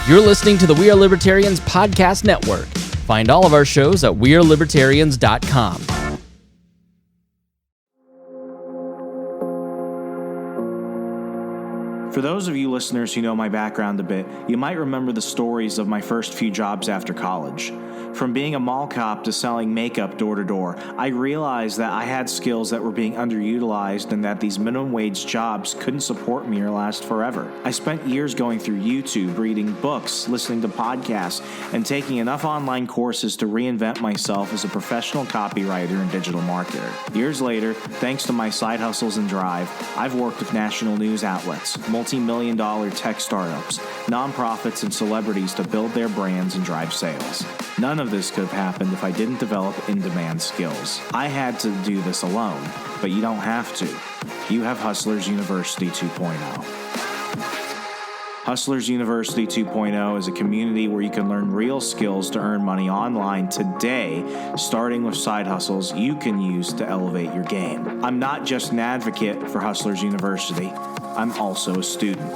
You're listening to the We Are Libertarians podcast network. Find all of our shows at wearelibertarians.com. For those of you listeners who know my background a bit, you might remember the stories of my first few jobs after college. From being a mall cop to selling makeup door to door, I realized that I had skills that were being underutilized and that these minimum wage jobs couldn't support me or last forever. I spent years going through YouTube, reading books, listening to podcasts, and taking enough online courses to reinvent myself as a professional copywriter and digital marketer. Years later, thanks to my side hustles and drive, I've worked with national news outlets, multi-million-dollar tech startups, nonprofits, and celebrities to build their brands and drive sales. None of this could have happened if I didn't develop in-demand skills. I had to do this alone, but you don't have to. You have Hustlers University 2.0. Hustlers University 2.0 is a community where you can learn real skills to earn money online today, starting with side hustles you can use to elevate your game. I'm not just an advocate for Hustlers University, I'm also a student.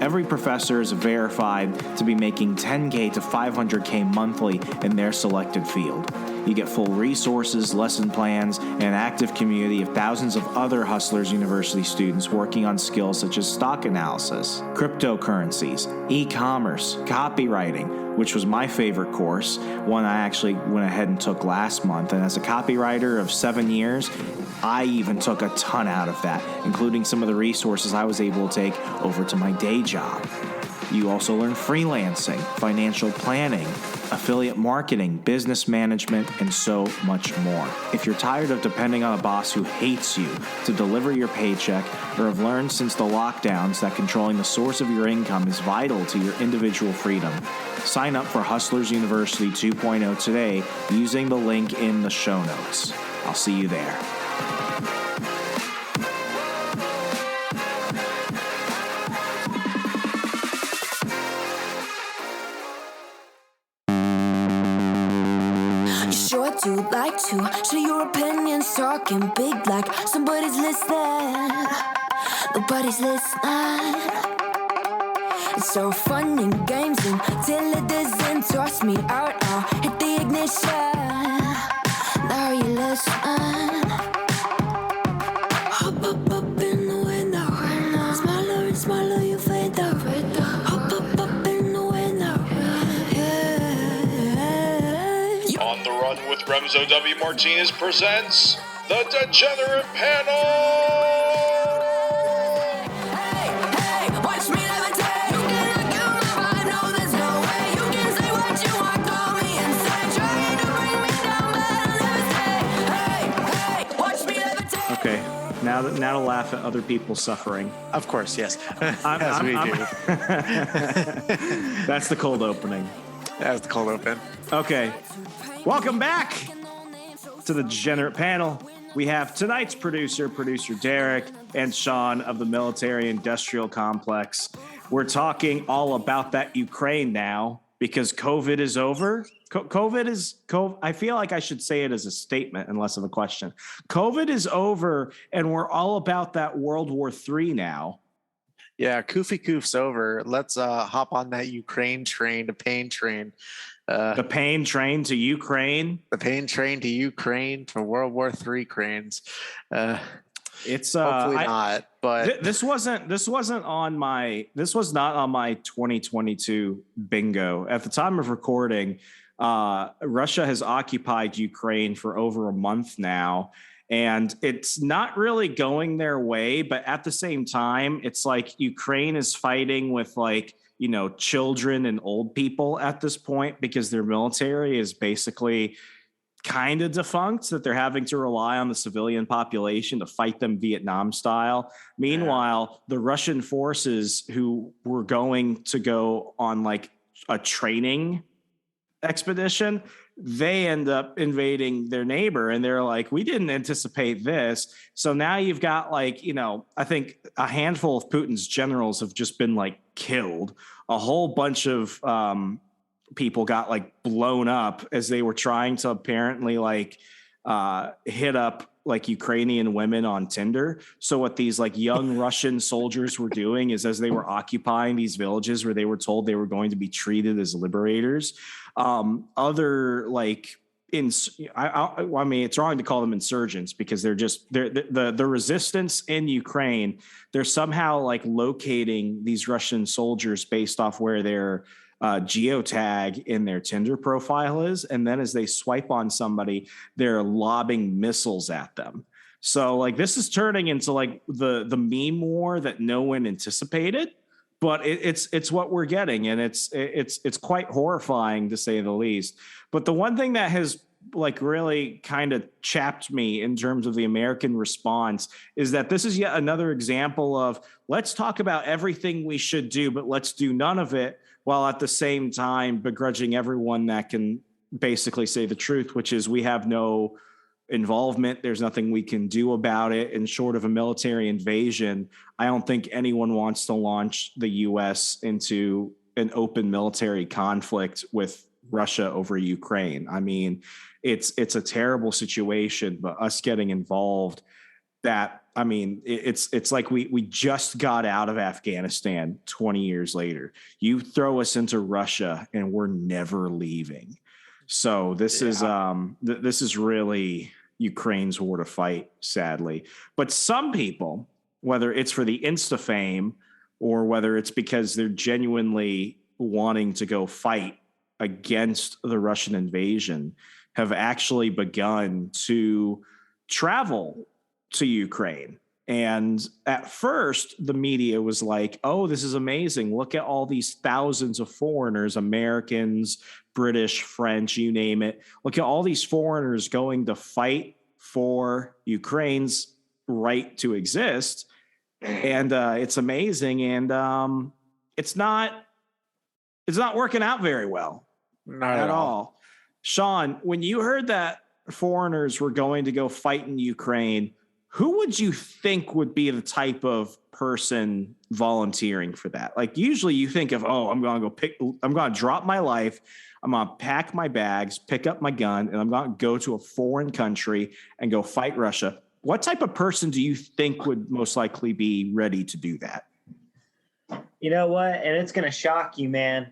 Every professor is verified to be making $10K to $500K monthly in their selected field. You get full resources, lesson plans, and an active community of thousands of other Hustlers University students working on skills such as stock analysis, cryptocurrencies, e-commerce, copywriting, which was my favorite course, one I actually went ahead and took last month. And as a copywriter of 7 years, I even took a ton out of that, including some of the resources I was able to take over to my day job. You also learn freelancing, financial planning, affiliate marketing, business management, and so much more. If you're tired of depending on a boss who hates you to deliver your paycheck, or have learned since the lockdowns that controlling the source of your income is vital to your individual freedom, sign up for Hustlers University 2.0 today using the link in the show notes. I'll see you there. Sure do like to share your opinions, talking big like somebody's listening. Nobody's listening. It's so fun and games until it doesn't toss me out. I'll hit the ignition. Now you listen. Hop up in the window. Smaller and smaller you fade out. Hop up in the window. On the Run with Remzo W. Martinez presents the Degenerate Panel! Hey, watch me levitate. You cannot kill my vibe, no, there's no way. You can say what you want, call me insane. Trying to bring me down, but I'll never stay. Hey, watch me levitate. Okay, now to laugh at other people's suffering. Of course, yes. As we do. That's the cold opening. That's the cold open. Okay, welcome back to the Degenerate Panel. We have tonight's producer Derek, and Sean of the Military Industrial Complex. We're talking all about that Ukraine now because COVID is over. I feel like I should say it as a statement and less of a question. COVID is over, and we're all about that World War III now. Yeah, Koof's over. Let's hop on that Ukraine train, the pain train. The pain train to Ukraine. The pain train to Ukraine for World War III cranes. It's hopefully not, but this was not on my 2022 bingo. At the time of recording, Russia has occupied Ukraine for over a month now. And it's not really going their way, but at the same time, it's like Ukraine is fighting with children and old people at this point because their military is basically kind of defunct, that they're having to rely on the civilian population to fight them Vietnam style. Meanwhile, the Russian forces who were going to go on a training expedition, they end up invading their neighbor, and they're like, we didn't anticipate this. So now you've got I think a handful of Putin's generals have just been killed. A whole bunch of people got blown up as they were trying to apparently hit up like Ukrainian women on Tinder. So what these like young Russian soldiers were doing is, as they were occupying these villages where they were told they were going to be treated as liberators, other like I mean, it's wrong to call them insurgents because they're the resistance in Ukraine. They're somehow like locating these Russian soldiers based off where their geotag in their Tinder profile is, and then as they swipe on somebody, they're lobbing missiles at them. So like this is turning into like the meme war that no one anticipated, but it's what we're getting, and it's quite horrifying to say the least. But the one thing that has like really kind of chapped me in terms of the American response is that this is yet another example of let's talk about everything we should do, but let's do none of it, while at the same time begrudging everyone that can basically say the truth, which is we have no involvement. There's nothing we can do about it. And short of a military invasion, I don't think anyone wants to launch the U.S. into an open military conflict with Russia over Ukraine. I mean, it's a terrible situation, but us getting involved, that, I mean, it's like we just got out of Afghanistan 20 years later. You throw us into Russia and we're never leaving. So this is really Ukraine's war to fight, sadly. But some people, whether it's for the Insta fame or whether it's because they're genuinely wanting to go fight against the Russian invasion, have actually begun to travel to Ukraine. And at first, the media was like, oh, this is amazing. Look at all these thousands of foreigners, Americans, British, French, you name it. Look at all these foreigners going to fight for Ukraine's right to exist. And it's amazing. And it's not working out very well. Not at all. Sean, when you heard that foreigners were going to go fight in Ukraine, who would you think would be the type of person volunteering for that? Like usually you think of, oh, I'm going to drop my life. I'm going to pack my bags, pick up my gun, and I'm going to go to a foreign country and go fight Russia. What type of person do you think would most likely be ready to do that? You know what? And it's going to shock you, man.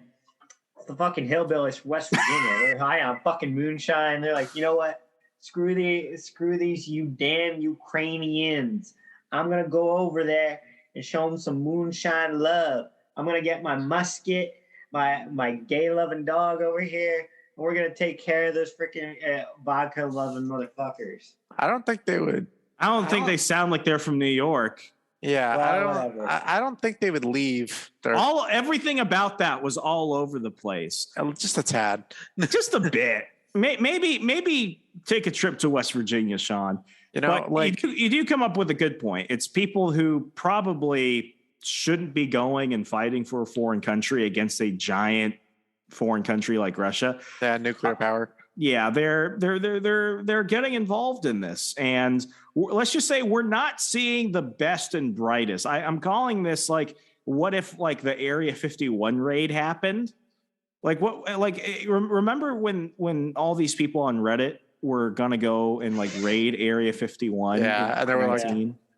The fucking hillbillies from West Virginia. They're high on fucking moonshine. They're like, you know what? Screw these, you damn Ukrainians. I'm going to go over there and show them some moonshine love. I'm going to get my musket, my gay-loving dog over here, and we're going to take care of those freaking vodka-loving motherfuckers. I don't think they would. I don't think they sound like they're from New York. Yeah, Well, I don't think they would leave. Everything about that was all over the place. Just a tad. Just a bit. Maybe take a trip to West Virginia, Sean. You know, but like you do come up with a good point. It's people who probably shouldn't be going and fighting for a foreign country against a giant foreign country like Russia. Yeah, nuclear power. Yeah, they're getting involved in this, and let's just say we're not seeing the best and brightest. I'm calling this like, what if like the Area 51 raid happened? Like what? Like remember when all these people on Reddit were gonna go and like raid Area 51? Yeah, and they were like,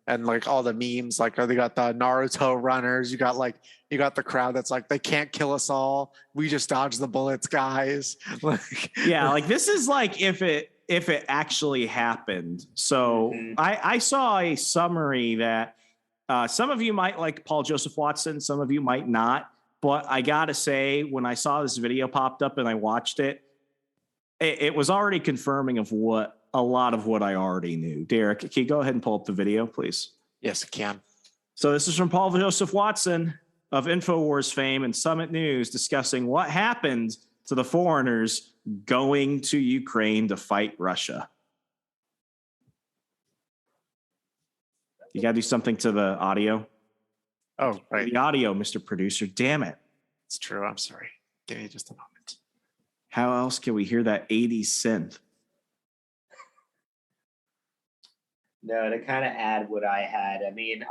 and like all the memes, like they got the Naruto runners. You got the crowd that's like, they can't kill us all. We just dodge the bullets, guys. Like, yeah, like this is like if it actually happened. So I saw a summary that some of you might like Paul Joseph Watson, some of you might not. But I gotta say, when I saw this video popped up and I watched it, it was already confirming of a lot of what I already knew. Derek, can you go ahead and pull up the video, please? yes, it can. So this is from Paul Joseph Watson of InfoWars fame and Summit News discussing what happened to the foreigners going to Ukraine to fight Russia. You got to do something to the audio. Oh, right. The audio, Mr. Producer. Damn it. It's true. I'm sorry. Give me just a moment. How else can we hear that 80s synth? No, to kind of add what I had. I mean,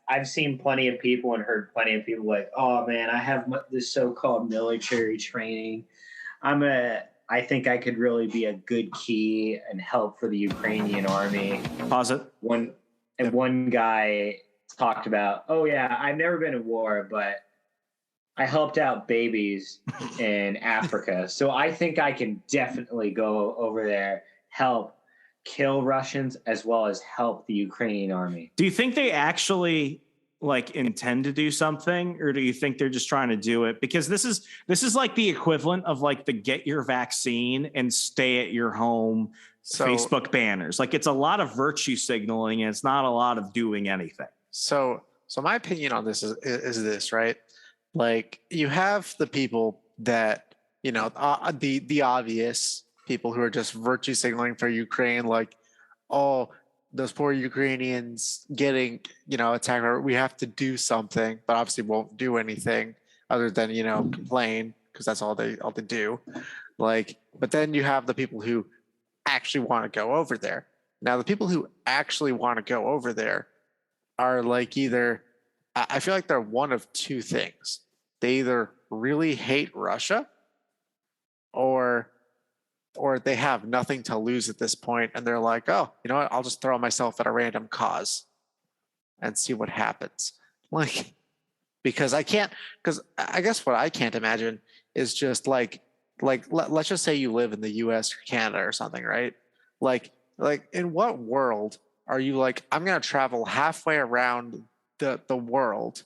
I've seen plenty of people and heard plenty of people like, oh man, I have this so-called military training. I'm a I think I could really be a good key and help for the Ukrainian army. Pause it. One guy talked about, oh yeah, I've never been in war, but I helped out babies in Africa. So I think I can definitely go over there, help kill Russians as well as help the Ukrainian army. Do you think they actually like intend to do something, or do you think they're just trying to do it? Because this is like the equivalent of like the get your vaccine and stay at your home Facebook banners. Like it's a lot of virtue signaling and it's not a lot of doing anything. So my opinion on this is this, right? Like you have the people that, you know, the obvious people who are just virtue signaling for Ukraine, like, oh, those poor Ukrainians getting, you know, attacked. We have to do something, but obviously won't do anything other than, you know, complain, because that's all they do. Like, but then you have the people who actually want to go over there. Now, the people who actually want to go over there are like either, I feel like they're one of two things. They either really hate Russia or they have nothing to lose at this point, and they're like, oh, you know what, I'll just throw myself at a random cause and see what happens. Like, because I guess what I can't imagine is just like let's just say you live in the US or Canada or something, right? Like in what world are you like, I'm going to travel halfway around the world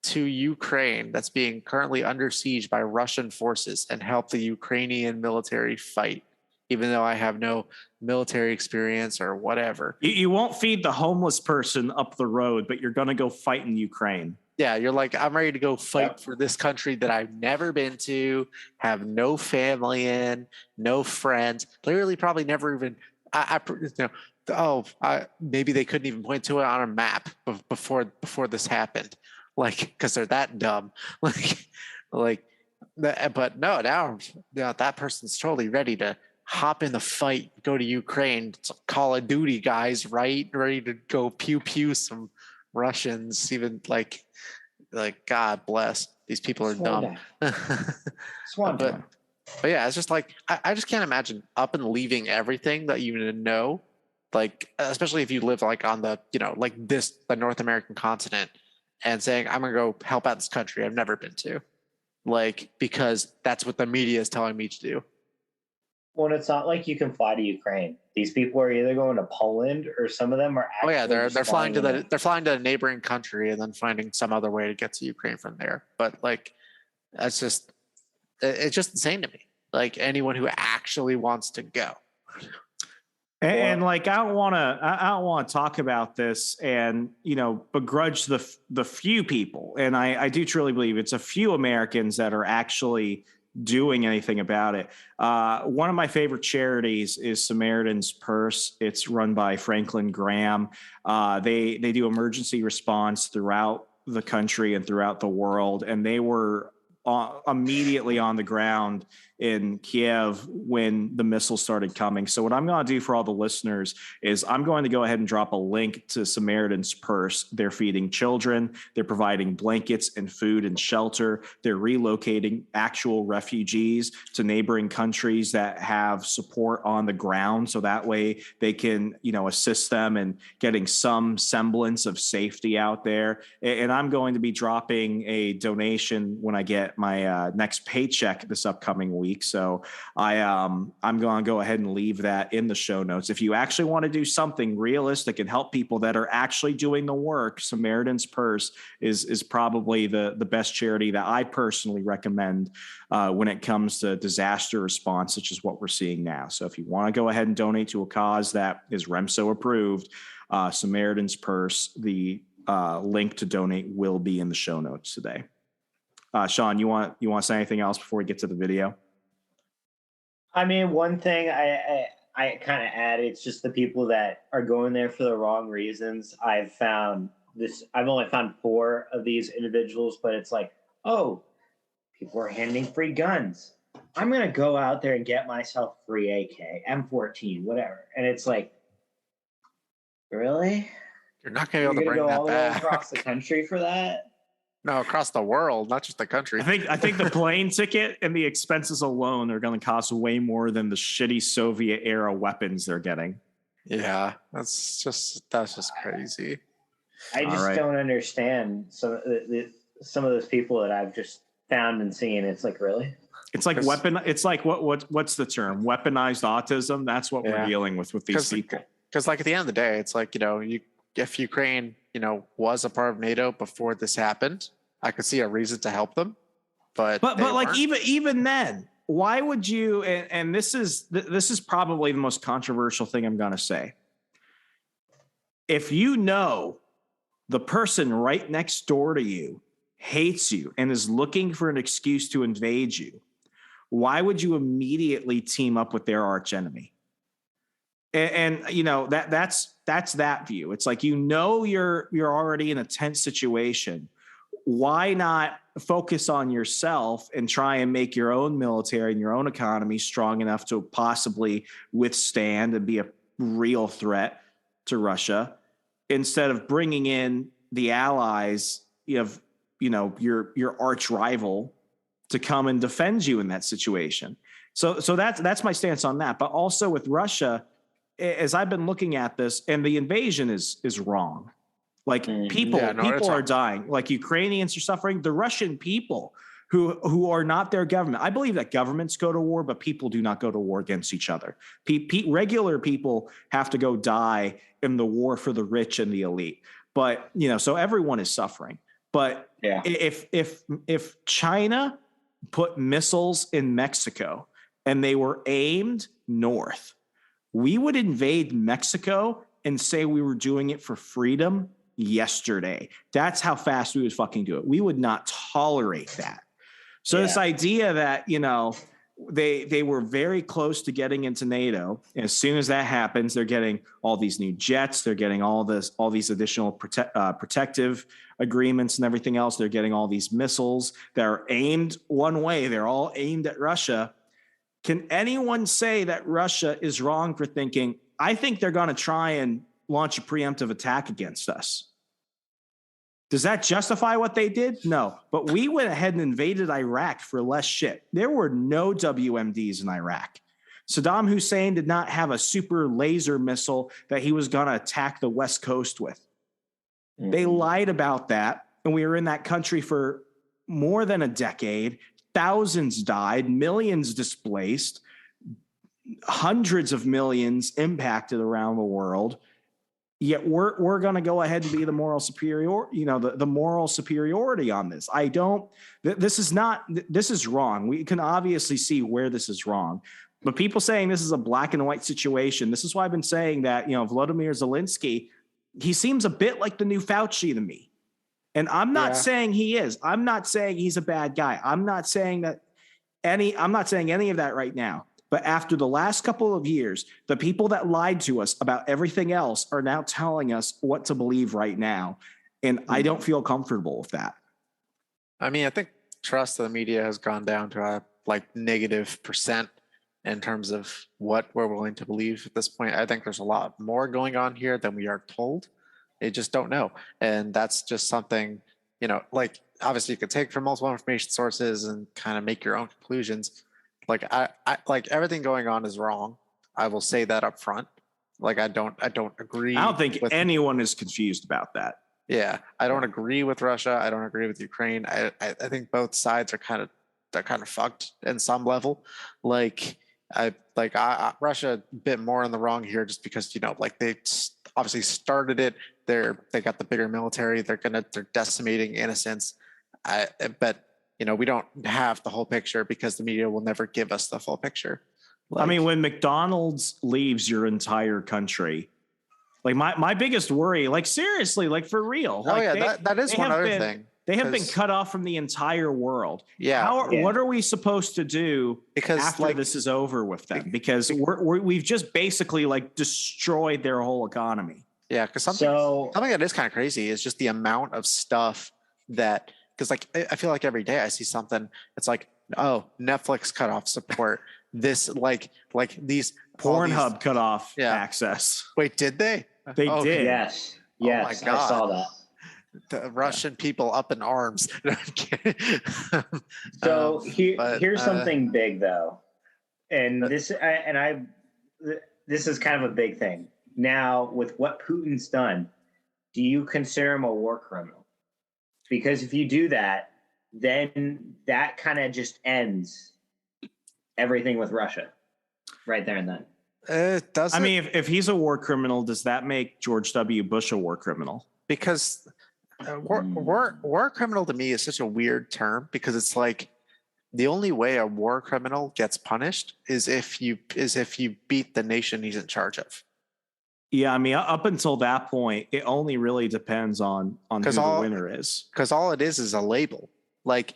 to Ukraine that's being currently under siege by Russian forces and help the Ukrainian military fight, even though I have no military experience or whatever? You won't feed the homeless person up the road, but you're going to go fight in Ukraine. Yeah, you're like, I'm ready to go fight for this country that I've never been to, have no family in, no friends, literally probably never even, maybe they couldn't even point to it on a map before this happened, like, because they're that dumb. But no, now that person's totally ready to hop in the fight, go to Ukraine. It's Call of Duty guys, right? Ready to go pew some Russians, even like God bless, these people are dumb. But yeah, it's just like I just can't imagine up and leaving everything that you know, like especially if you live like on the, you know, like the North American continent, and saying, I'm gonna go help out this country I've never been to, like, because that's what the media is telling me to do. Well, it's not like you can fly to Ukraine. These people are either going to Poland, or some of them are actually they're flying to a neighboring country and then finding some other way to get to Ukraine from there. But like, it's just insane to me. Like, anyone who actually wants to go. And like, I don't want to talk about this and, you know, begrudge the few people. And I do truly believe it's a few Americans that are actually doing anything about it. One of my favorite charities is Samaritan's Purse. It's run by Franklin Graham. They do emergency response throughout the country and throughout the world. And they were immediately on the ground in Kiev when the missiles started coming. So what I'm going to do for all the listeners is I'm going to go ahead and drop a link to Samaritan's Purse. They're feeding children. They're providing blankets and food and shelter. They're relocating actual refugees to neighboring countries that have support on the ground. So that way they can, you know, assist them in getting some semblance of safety out there. And I'm going to be dropping a donation when I get my next paycheck this upcoming week. So I'm going to go ahead and leave that in the show notes. If you actually want to do something realistic and help people that are actually doing the work, Samaritan's Purse is probably the best charity that I personally recommend when it comes to disaster response, such as what we're seeing now. So if you want to go ahead and donate to a cause that is REMSO approved, Samaritan's Purse, the link to donate will be in the show notes today. Sean, you want to say anything else before we get to the video? I mean, one thing I kind of add, it's just the people that are going there for the wrong reasons. I've only found 4 of these individuals, but it's like, oh, people are handing free guns. I'm going to go out there and get myself free AK, M14, whatever. And it's like, really? You're not going to be able to bring go that all the way back across the country for that? No, across the world, not just the country. I think the plane ticket and the expenses alone are going to cost way more than the shitty Soviet era weapons they're getting. Yeah, that's just crazy. I just don't understand some of those people that I've just found and seen. It's like, really? It's like It's like what's the term? Weaponized autism. That's what we're dealing with these people. Because like at the end of the day, it's like, if Ukraine, was a part of NATO before this happened, I could see a reason to help them. But like even then, why would you? And this is probably the most controversial thing I'm going to say. If the person right next door to you hates you and is looking for an excuse to invade you, why would you immediately team up with their arch enemy? And that's that view. It's like, you're already in a tense situation. Why not focus on yourself and try and make your own military and your own economy strong enough to possibly withstand and be a real threat to Russia, instead of bringing in the allies of your arch rival to come and defend you in that situation. So that's my stance on that. But also with Russia, as I've been looking at this, and the invasion is wrong. Like people are dying. Like Ukrainians are suffering. The Russian people who are not their government. I believe that governments go to war, but people do not go to war against each other. Regular people have to go die in the war for the rich and the elite. But so everyone is suffering. But if China put missiles in Mexico and they were aimed north, we would invade Mexico and say we were doing it for freedom yesterday. That's how fast we would fucking do it. We would not tolerate that. So this idea that, they were very close to getting into NATO. And as soon as that happens, they're getting all these new jets. They're getting all these additional protective agreements and everything else. They're getting all these missiles that are aimed one way. They're all aimed at Russia. Can anyone say that Russia is wrong for thinking, I think they're going to try and launch a preemptive attack against us? Does that justify what they did? No. But we went ahead and invaded Iraq for less shit. There were no WMDs in Iraq. Saddam Hussein did not have a super laser missile that he was going to attack the West Coast with. They lied about that. And we were in that country for more than a decade. Thousands died, millions displaced, hundreds of millions impacted around the world. Yet we're going to go ahead and be the moral superior, the moral superiority on this. This is wrong. We can obviously see where this is wrong, but people saying this is a black and white situation. This is why I've been saying that, Vladimir Zelensky, he seems a bit like the new Fauci to me. And I'm not saying he is. I'm not saying he's a bad guy. I'm not saying any of that right now. But after the last couple of years, the people that lied to us about everything else are now telling us what to believe right now. And I don't feel comfortable with that. I mean, I think trust of the media has gone down to a -% in terms of what we're willing to believe at this point. I think there's a lot more going on here than we are told. They just don't know. And that's just something, obviously you could take from multiple information sources and kind of make your own conclusions. I everything going on is wrong. I will say that up front. I don't agree. I don't think anyone is confused about that. Yeah. I don't agree with Russia. I don't agree with Ukraine. I think both sides are kind of fucked in some level. Russia a bit more in the wrong here just because, they obviously started it. They got the bigger military. They're decimating innocents. But we don't have the whole picture because the media will never give us the full picture. When McDonald's leaves your entire country, my biggest worry, seriously, for real. That is one other thing. They have been cut off from the entire world. Yeah. What are we supposed to do after this is over with them? Because we've just basically destroyed their whole economy. Yeah, because something that is kind of crazy is just the amount of stuff that. Because I feel like every day I see something. It's Netflix cut off support. This these Pornhub cut off access. Wait, did they? They did. Yes. Oh my God. I saw that. the Russian people up in arms. No, I'm kidding. So here's something big though, and this is kind of a big thing. Now, with what Putin's done, do you consider him a war criminal? Because if you do that, then that kind of just ends everything with Russia right there and then. It doesn't. I mean, if he's a war criminal, does that make George W. Bush a war criminal? Because war criminal to me is such a weird term, because it's like the only way a war criminal gets punished is if you beat the nation he's in charge of. Yeah, I mean, up until that point, it only really depends on who the winner is. Because all it is a label. Like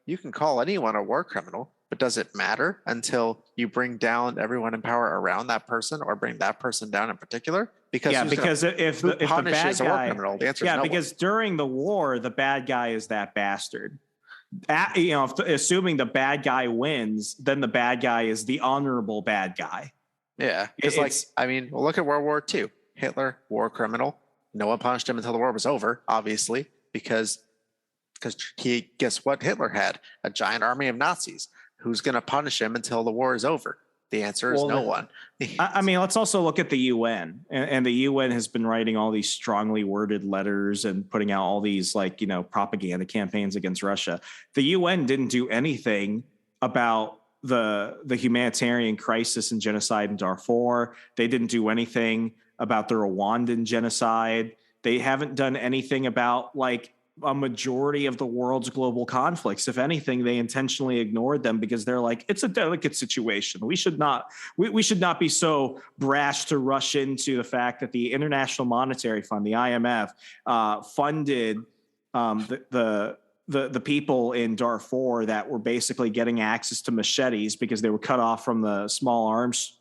you can call anyone a war criminal, but does it matter until you bring down everyone in power around that person, or bring that person down in particular? Because if the bad a war guy, criminal, the answer is no because one. during the war, the bad guy is that bastard. Assuming the bad guy wins, then the bad guy is the honorable bad guy. Yeah, because look at World War II. Hitler, war criminal. No one punished him until the war was over, obviously, because guess what Hitler had? A giant army of Nazis. Who's going to punish him until the war is over? The answer is no one. I mean, let's also look at the UN, and the UN has been writing all these strongly worded letters and putting out all these propaganda campaigns against Russia. The UN didn't do anything about the humanitarian crisis and genocide in Darfur. They didn't do anything about the Rwandan genocide. They haven't done anything about a majority of the world's global conflicts. If anything, they intentionally ignored them because they're like, it's a delicate situation. We should not be so brash to rush into the fact that the International Monetary Fund, the IMF, funded the people in Darfur that were basically getting access to machetes because they were cut off from the small arms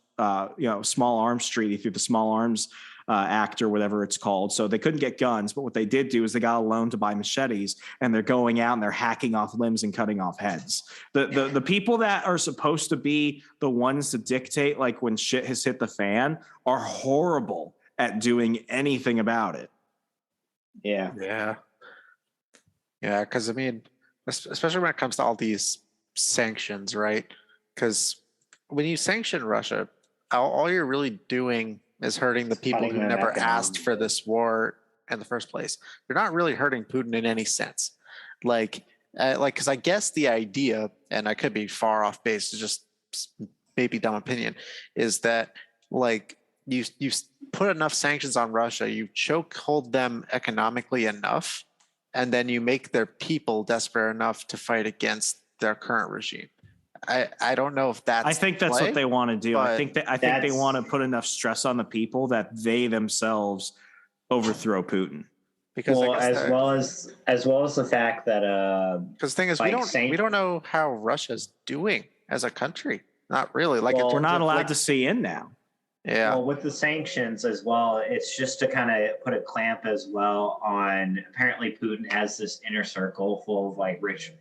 treaty through the Small Arms Act or whatever it's called. So they couldn't get guns, but what they did do is they got a loan to buy machetes, and they're going out and they're hacking off limbs and cutting off heads. The people that are supposed to be the ones to dictate when shit has hit the fan are horrible at doing anything about it. Yeah. Because I mean, especially when it comes to all these sanctions, right? Because when you sanction Russia, all you're really doing is hurting the people who never asked for this war in the first place. You're not really hurting Putin in any sense. Because I guess the idea, and I could be far off base, just maybe dumb opinion, is that you put enough sanctions on Russia, you chokehold them economically enough, and then you make their people desperate enough to fight against their current regime. I don't know if that's. I think that's what they want to do. I think they want to put enough stress on the people that they themselves overthrow Putin. Because as well as the fact that because the thing is, we don't know how Russia's doing as a country. Not really. We're not allowed to see in now. Yeah. Well, with the sanctions as well, it's just to kind of put a clamp as well on. Apparently, Putin has this inner circle full of rich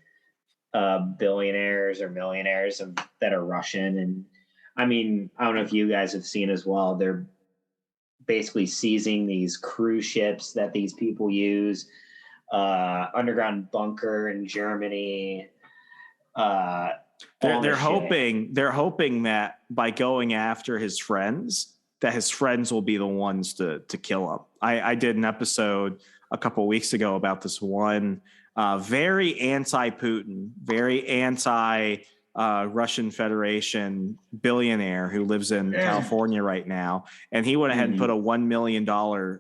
billionaires or millionaires that are Russian. And I mean, I don't know if you guys have seen as well, they're basically seizing these cruise ships that these people use, underground bunker in Germany. They're hoping that by going after his friends, that his friends will be the ones to kill him. I did an episode a couple of weeks ago about this one very anti-Putin, very anti-Russian Federation billionaire who lives in California right now. And he went ahead and put a $1 million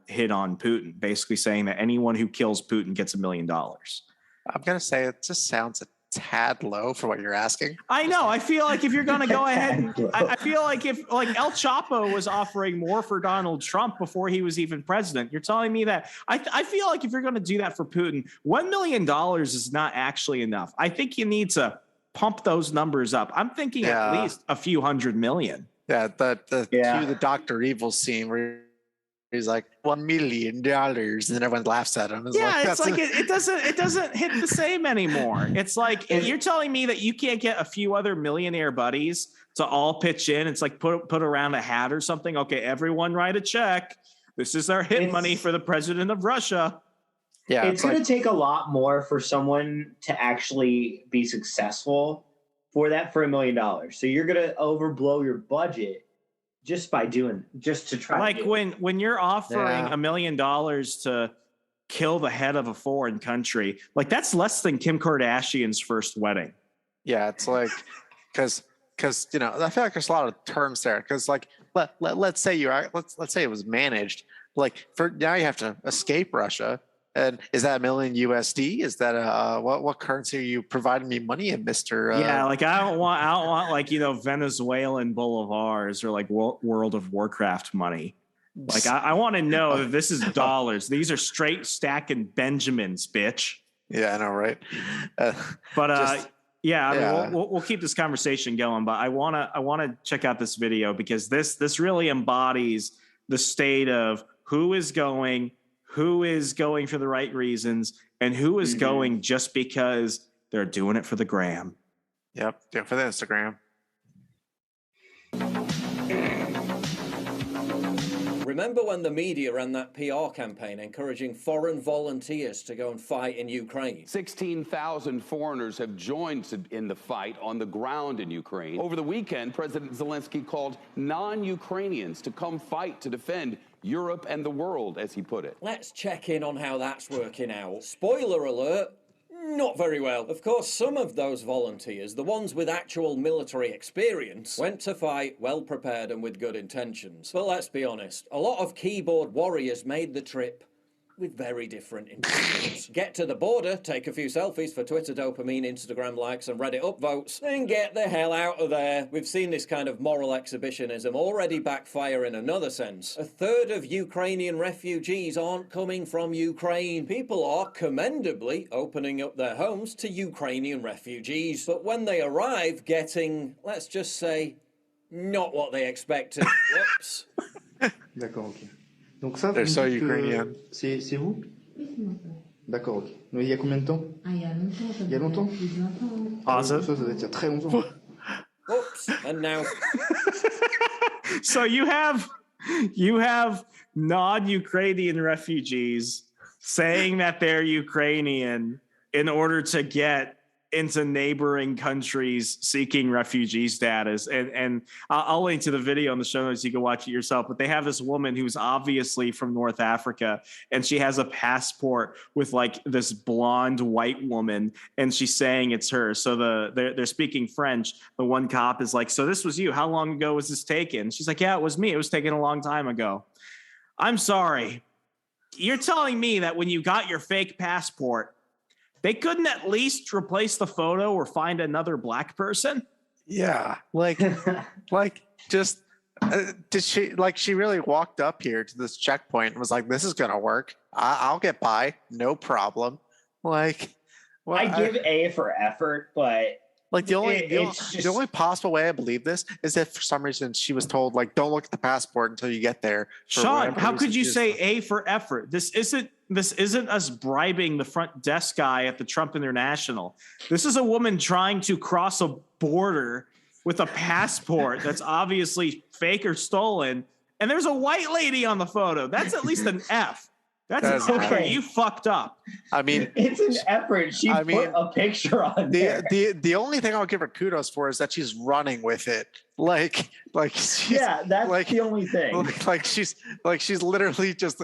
hit on Putin, basically saying that anyone who kills Putin gets $1 million. I'm going to say it just sounds a tad low for what you're asking. I know. I feel like if you're going to go ahead, I feel like if El Chapo was offering more for Donald Trump before he was even president, you're telling me that I feel like if you're going to do that for Putin, $1 million is not actually enough. I think you need to pump those numbers up. I'm thinking at least a few $100 million. Yeah. The Dr. Evil scene where he's like $1 million, and then everyone laughs at him. It doesn't hit the same anymore. It's like you're telling me that you can't get a few other millionaire buddies to all pitch in. It's like put around a hat or something. Okay, everyone write a check. This is our hit money for the president of Russia. Yeah, it's going to take a lot more for someone to actually be successful for $1 million. So you're going to overblow your budget just to try. Like when you're offering $1 million to kill the head of a foreign country, like that's less than Kim Kardashian's first wedding. Yeah, it's like because you know, I feel like there's a lot of terms there. Because like let's say let's say it was managed. Like for now, you have to escape Russia. And is that $1 million USD? Is that what currency are you providing me money in, Mister? Yeah, like I don't want like, you know, Venezuelan bolivars or like World of Warcraft money. Like I want to know that this is dollars. These are straight stacking Benjamins, bitch. Yeah, I know, right? Yeah, I mean, we'll keep this conversation going, but I wanna check out this video because this really embodies the state of who is going for the right reasons and who is going just because they're doing it for the gram. Yep, do it for the Instagram. Remember when the media ran that PR campaign encouraging foreign volunteers to go and fight in Ukraine? 16,000 foreigners have joined in the fight on the ground in Ukraine. Over the weekend, President Zelensky called non-Ukrainians to come fight to defend Europe and the world, as he put it. Let's check in on how that's working out. Spoiler alert. Not very well. Of course, some of those volunteers, the ones with actual military experience, went to fight well prepared and with good intentions. But let's be honest, a lot of keyboard warriors made the trip with very different intentions. Get to the border, take a few selfies for Twitter dopamine, Instagram likes and Reddit upvotes, then get the hell out of there. We've seen this kind of moral exhibitionism already backfire in another sense. A third of Ukrainian refugees aren't coming from Ukraine. People are commendably opening up their homes to Ukrainian refugees, but when they arrive getting, let's just say, not what they expected. Whoops. D'accord, ok. Donc ça, They're so Ukrainian. C'est vous? D'accord, ok. Mais il y a combien de temps? Il y a longtemps. Il y a longtemps? Plus de 20 ans. Awesome. Ça doit être il y a très longtemps. Oops, and now. So you have non-Ukrainian refugees saying that they're Ukrainian in order to get into neighboring countries seeking refugee status. And I'll link to the video in the show notes. You can watch it yourself. But they have this woman who's obviously from North Africa, and she has a passport with like this blonde white woman, and she's saying it's her. So they're speaking French. The one cop is like, "So this was you? How long ago was this taken?" She's like, "Yeah, it was me. It was taken a long time ago." I'm sorry. You're telling me that when you got your fake passport, they couldn't at least replace the photo or find another black person? Yeah, like just did she really walked up here to this checkpoint and was like, "This is gonna work. I'll get by, no problem." Like, well, I give A for effort, but like the only possible way I believe this is if for some reason she was told like, "Don't look at the passport until you get there." Sean, how could you say A for effort? This isn't us bribing the front desk guy at the Trump International. This is a woman trying to cross a border with a passport that's obviously fake or stolen, and there's a white lady on the photo. That's at least an F. That's an effort. okay. You fucked up. I mean, it's an effort. She put a picture on there. The only thing I'll give her kudos for is that she's running with it. Like she's, yeah, that's like, the only thing. Like she's literally just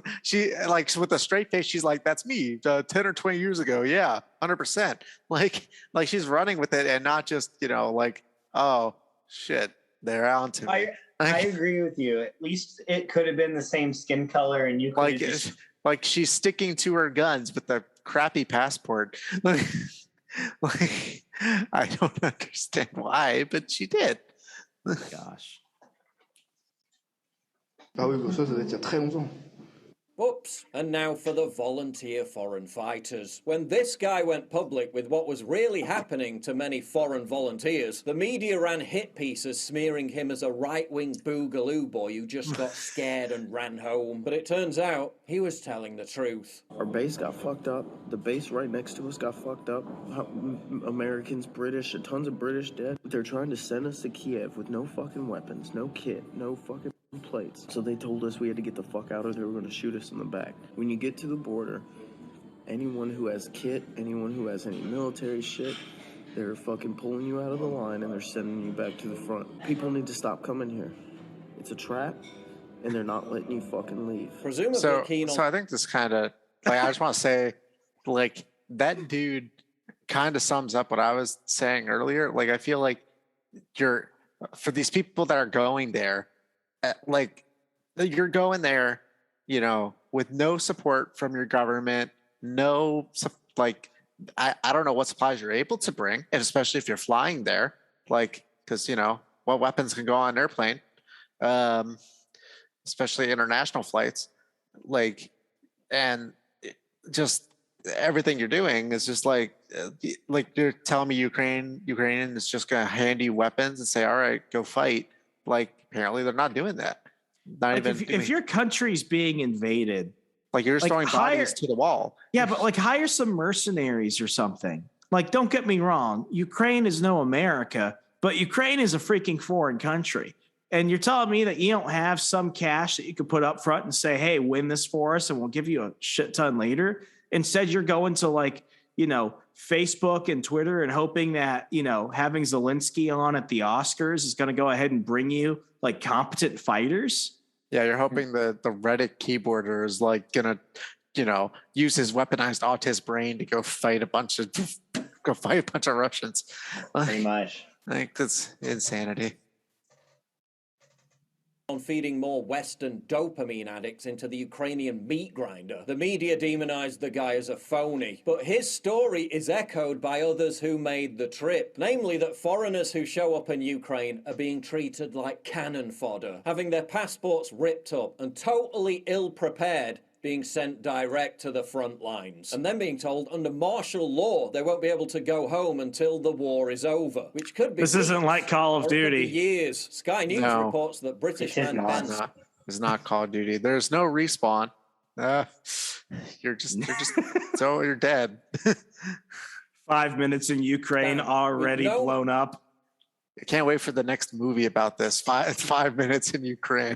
like with a straight face. She's like, "That's me, 10 or 20 years ago." Yeah, 100%. Like she's running with it and not just like, "Oh shit, they're on to me." I agree with you. At least it could have been the same skin color, and you could like she's sticking to her guns with the crappy passport. Like I don't understand why, but she did. Gosh. Ah oui, ça doit être il y a très longtemps. Oops, and now for the volunteer foreign fighters. When this guy went public with what was really happening to many foreign volunteers, the media ran hit pieces smearing him as a right-wing boogaloo boy who just got scared and ran home. But it turns out he was telling the truth. Our base got fucked up. The base right next to us got fucked up. Americans, British, tons of British dead. They're trying to send us to Kiev with no fucking weapons, no kit, no fucking plates. So they told us we had to get the fuck out or they were going to shoot us in the back. When you get to the border, Anyone who has kit, anyone who has any military shit, they're fucking pulling you out of the line and they're sending you back to the front. People need to stop coming here. It's a trap, and they're not letting you fucking leave. Presumably So keen on. I think this kind of like I just want to say, like that dude kind of sums up what I was saying earlier. Like I feel like for these people that are going there, like you're going there, you know, with no support from your government, no like I don't know what supplies you're able to bring, and especially if you're flying there, like because you know what weapons can go on an airplane, especially international flights, like and just everything you're doing is just like you're telling me Ukrainian is just gonna hand you weapons and say, all right, go fight. Like apparently they're not doing that. Not like even if your country's being invaded, like you're just throwing bodies to the wall. Yeah, but like hire some mercenaries or something. Like, don't get me wrong, Ukraine is no America, but Ukraine is a freaking foreign country. And you're telling me that you don't have some cash that you could put up front and say, hey, win this for us and we'll give you a shit ton later. Instead, you're going to like, you know, Facebook and Twitter and hoping that, you know, having Zelensky on at the Oscars is going to go ahead and bring you like competent fighters. Yeah, you're hoping the Reddit keyboarder is like gonna, you know, use his weaponized autist brain to go fight a bunch of Russians. Pretty much. I think that's insanity. On feeding more Western dopamine addicts into the Ukrainian meat grinder. The media demonized the guy as a phony, but his story is echoed by others who made the trip, namely that foreigners who show up in Ukraine are being treated like cannon fodder, having their passports ripped up and totally ill-prepared being sent direct to the front lines, and then being told under martial law they won't be able to go home until the war is over, which could be. This isn't like Call of Duty. Years. Sky News reports that British men. It's not Call of Duty. There's no respawn. You're just so you're dead. 5 minutes in Ukraine already blown up. I can't wait for the next movie about this. Five minutes in Ukraine.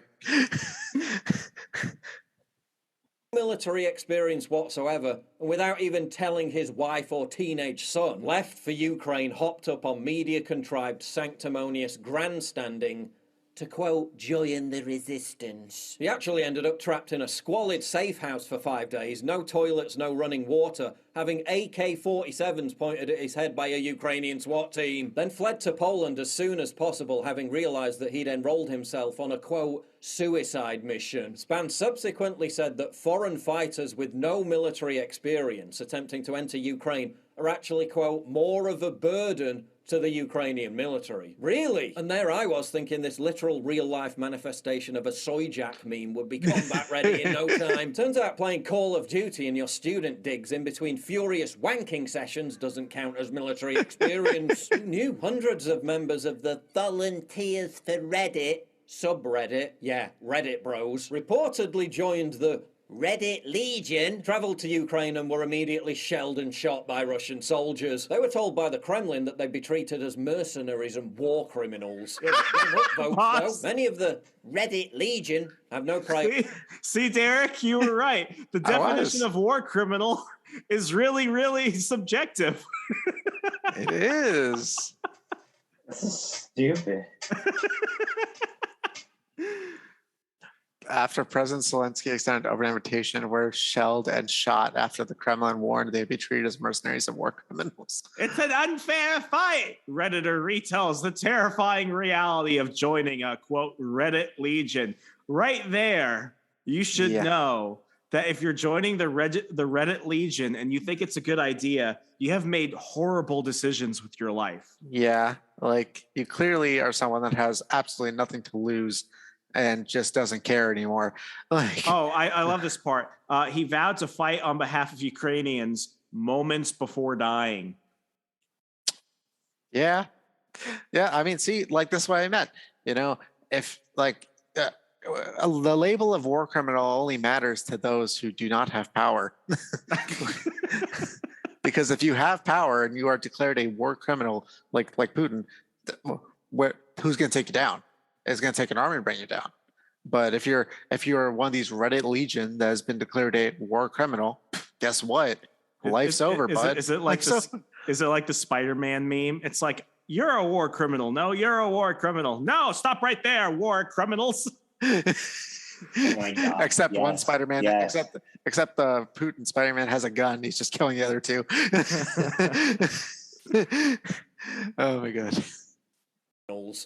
Military experience whatsoever, and without even telling his wife or teenage son, left for Ukraine, hopped up on media-contrived sanctimonious grandstanding to, quote, join the resistance. He actually ended up trapped in a squalid safe house for 5 days, no toilets, no running water, having AK-47s pointed at his head by a Ukrainian SWAT team, then fled to Poland as soon as possible, having realized that he'd enrolled himself on a, quote, suicide mission. Span subsequently said that foreign fighters with no military experience attempting to enter Ukraine are actually, quote, more of a burden to the Ukrainian military. Really? And there I was thinking this literal real-life manifestation of a soy jack meme would be combat ready in no time. Turns out playing Call of Duty in your student digs in between furious wanking sessions doesn't count as military experience. Who knew? Hundreds of members of the Volunteers for Reddit subreddit, yeah, Reddit bros, reportedly joined the Reddit Legion, travelled to Ukraine and were immediately shelled and shot by Russian soldiers. They were told by the Kremlin that they'd be treated as mercenaries and war criminals. Many of the Reddit Legion have no pride. See, Derek, you were right. The definition of war criminal is really, really subjective. It is. This is stupid. After President Zelensky extended over an invitation, were shelled and shot after the Kremlin warned they'd be treated as mercenaries and war criminals. It's an unfair fight. Redditor retells the terrifying reality of joining a, quote, Reddit Legion. Right there, you should know that if you're joining the Reddit Legion and you think it's a good idea, you have made horrible decisions with your life. Yeah, like you clearly are someone that has absolutely nothing to lose and just doesn't care anymore. Like, I love this part. He vowed to fight on behalf of Ukrainians moments before dying. Yeah. I mean, see, like this is what I meant. You know, if like the label of war criminal only matters to those who do not have power. Because if you have power and you are declared a war criminal, like Putin, who's going to take you down? It's going to take an army to bring you down. But if you're one of these Reddit Legion that has been declared a war criminal, guess what? life's over, bud. Is it like is it like the Spider-Man meme? It's like, you're a war criminal. No, you're a war criminal. No, stop right there, war criminals. Oh my God. Except one Spider-Man. Yes. Except Putin Spider-Man has a gun. He's just killing the other two. Oh my God.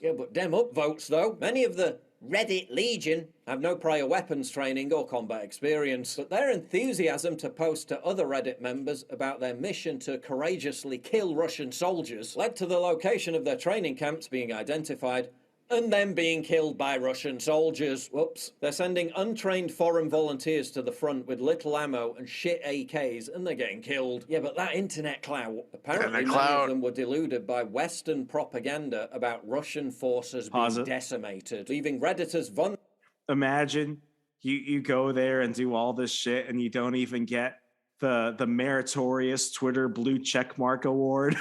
Yeah, but dem upvotes though. Many of the Reddit Legion have no prior weapons training or combat experience, but their enthusiasm to post to other Reddit members about their mission to courageously kill Russian soldiers led to the location of their training camps being identified and then being killed by Russian soldiers. Whoops. They're sending untrained foreign volunteers to the front with little ammo and shit AKs, and they're getting killed. Yeah, but that internet clout. Apparently, many of them were deluded by Western propaganda about Russian forces being decimated, leaving Redditors vulnerable. Imagine you go there and do all this shit, and you don't even get the meritorious Twitter blue checkmark award.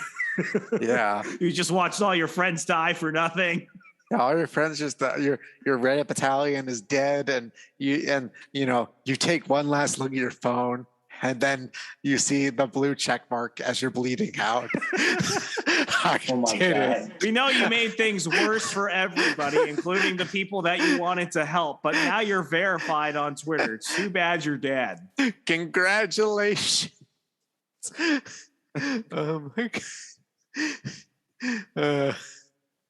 Yeah. You just watched all your friends die for nothing. All your friends just your Reddit battalion is dead, and you take one last look at your phone, and then you see the blue check mark as you're bleeding out. Oh my God. We know you made things worse for everybody, including the people that you wanted to help, but now you're verified on Twitter. It's too bad you're dead. Congratulations. Oh my God.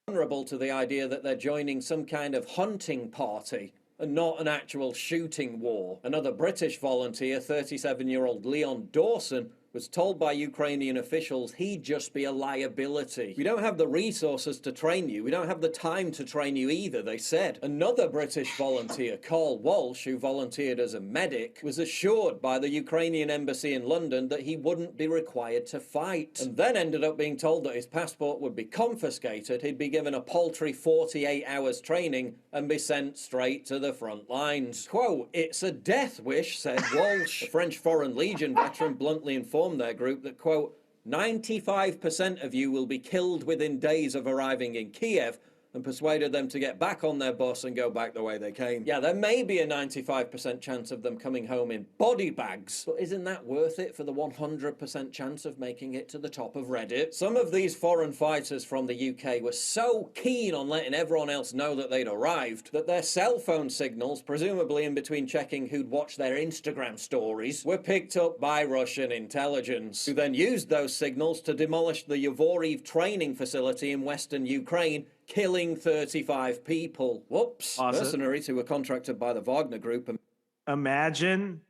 Vulnerable to the idea that they're joining some kind of hunting party and not an actual shooting war. Another British volunteer, 37-year-old Leon Dawson, was told by Ukrainian officials he'd just be a liability. We don't have the resources to train you. We don't have the time to train you either, they said. Another British volunteer, Carl Walsh, who volunteered as a medic, was assured by the Ukrainian embassy in London that he wouldn't be required to fight, and then ended up being told that his passport would be confiscated, he'd be given a paltry 48 hours training, and be sent straight to the front lines. Quote, "It's a death wish," said Walsh. The French Foreign Legion veteran bluntly informed their group that, quote, 95% of you will be killed within days of arriving in Kiev, and persuaded them to get back on their bus and go back the way they came. Yeah, there may be a 95% chance of them coming home in body bags, but isn't that worth it for the 100% chance of making it to the top of Reddit? Some of these foreign fighters from the UK were so keen on letting everyone else know that they'd arrived that their cell phone signals, presumably in between checking who'd watched their Instagram stories, were picked up by Russian intelligence, who then used those signals to demolish the Yavoriv training facility in western Ukraine, killing 35 people. Whoops. Mercenaries who were contracted by the Wagner Group. Imagine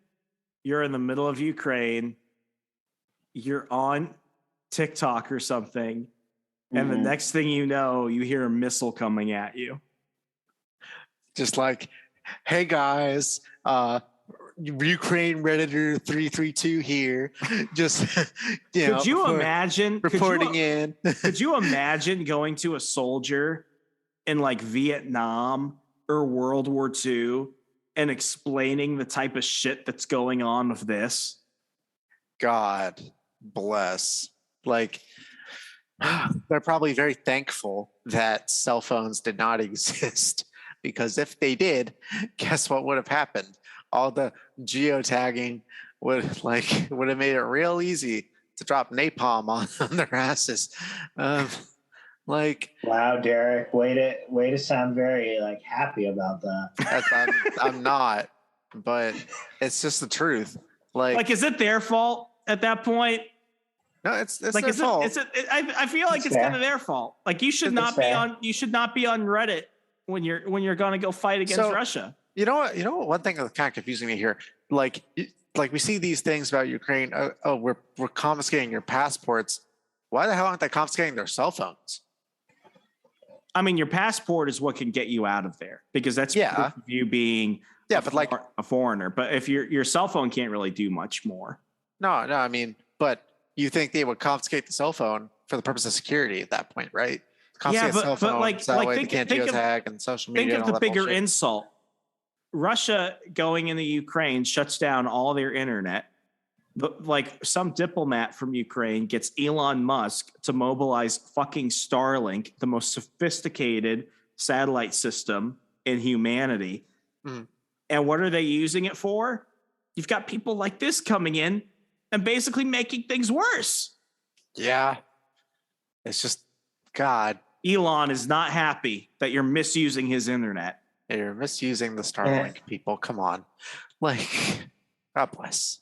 you're in the middle of Ukraine, you're on TikTok or something, and the next thing you know, you hear a missile coming at you. Just like, hey guys, Ukraine Redditor 332 here. Just could you imagine reporting in? Could you imagine going to a soldier in like Vietnam or World War II and explaining the type of shit that's going on with this? God bless. Like, they're probably very thankful that cell phones did not exist, because if they did, guess what would have happened? All the geotagging would have made it real easy to drop napalm on their asses. Wow, Derek, way to sound very happy about that. I'm not, but it's just the truth. Is it their fault at that point? No, it's their fault. I feel like it's kind of their fault. Like, you should not be on Reddit when you're going to go fight against Russia. You know what? One thing that's kind of confusing me here, like we see these things about Ukraine. We're confiscating your passports. Why the hell aren't they confiscating their cell phones? I mean, your passport is what can get you out of there, because that's proof of you being a foreigner. But if your cell phone can't really do much more. No. I mean, but you think they would confiscate the cell phone for the purpose of security at that point, right? Confiscate the cell phone, so that way they can't geotag and social media. Think of the bigger insult. Russia going into Ukraine shuts down all their internet. But some diplomat from Ukraine gets Elon Musk to mobilize fucking Starlink, the most sophisticated satellite system in humanity. And what are they using it for? You've got people like this coming in and basically making things worse. Yeah. It's just, God. Elon is not happy that you're misusing his internet. Yeah, you're misusing the Starlink, people. Come on. Like, God bless.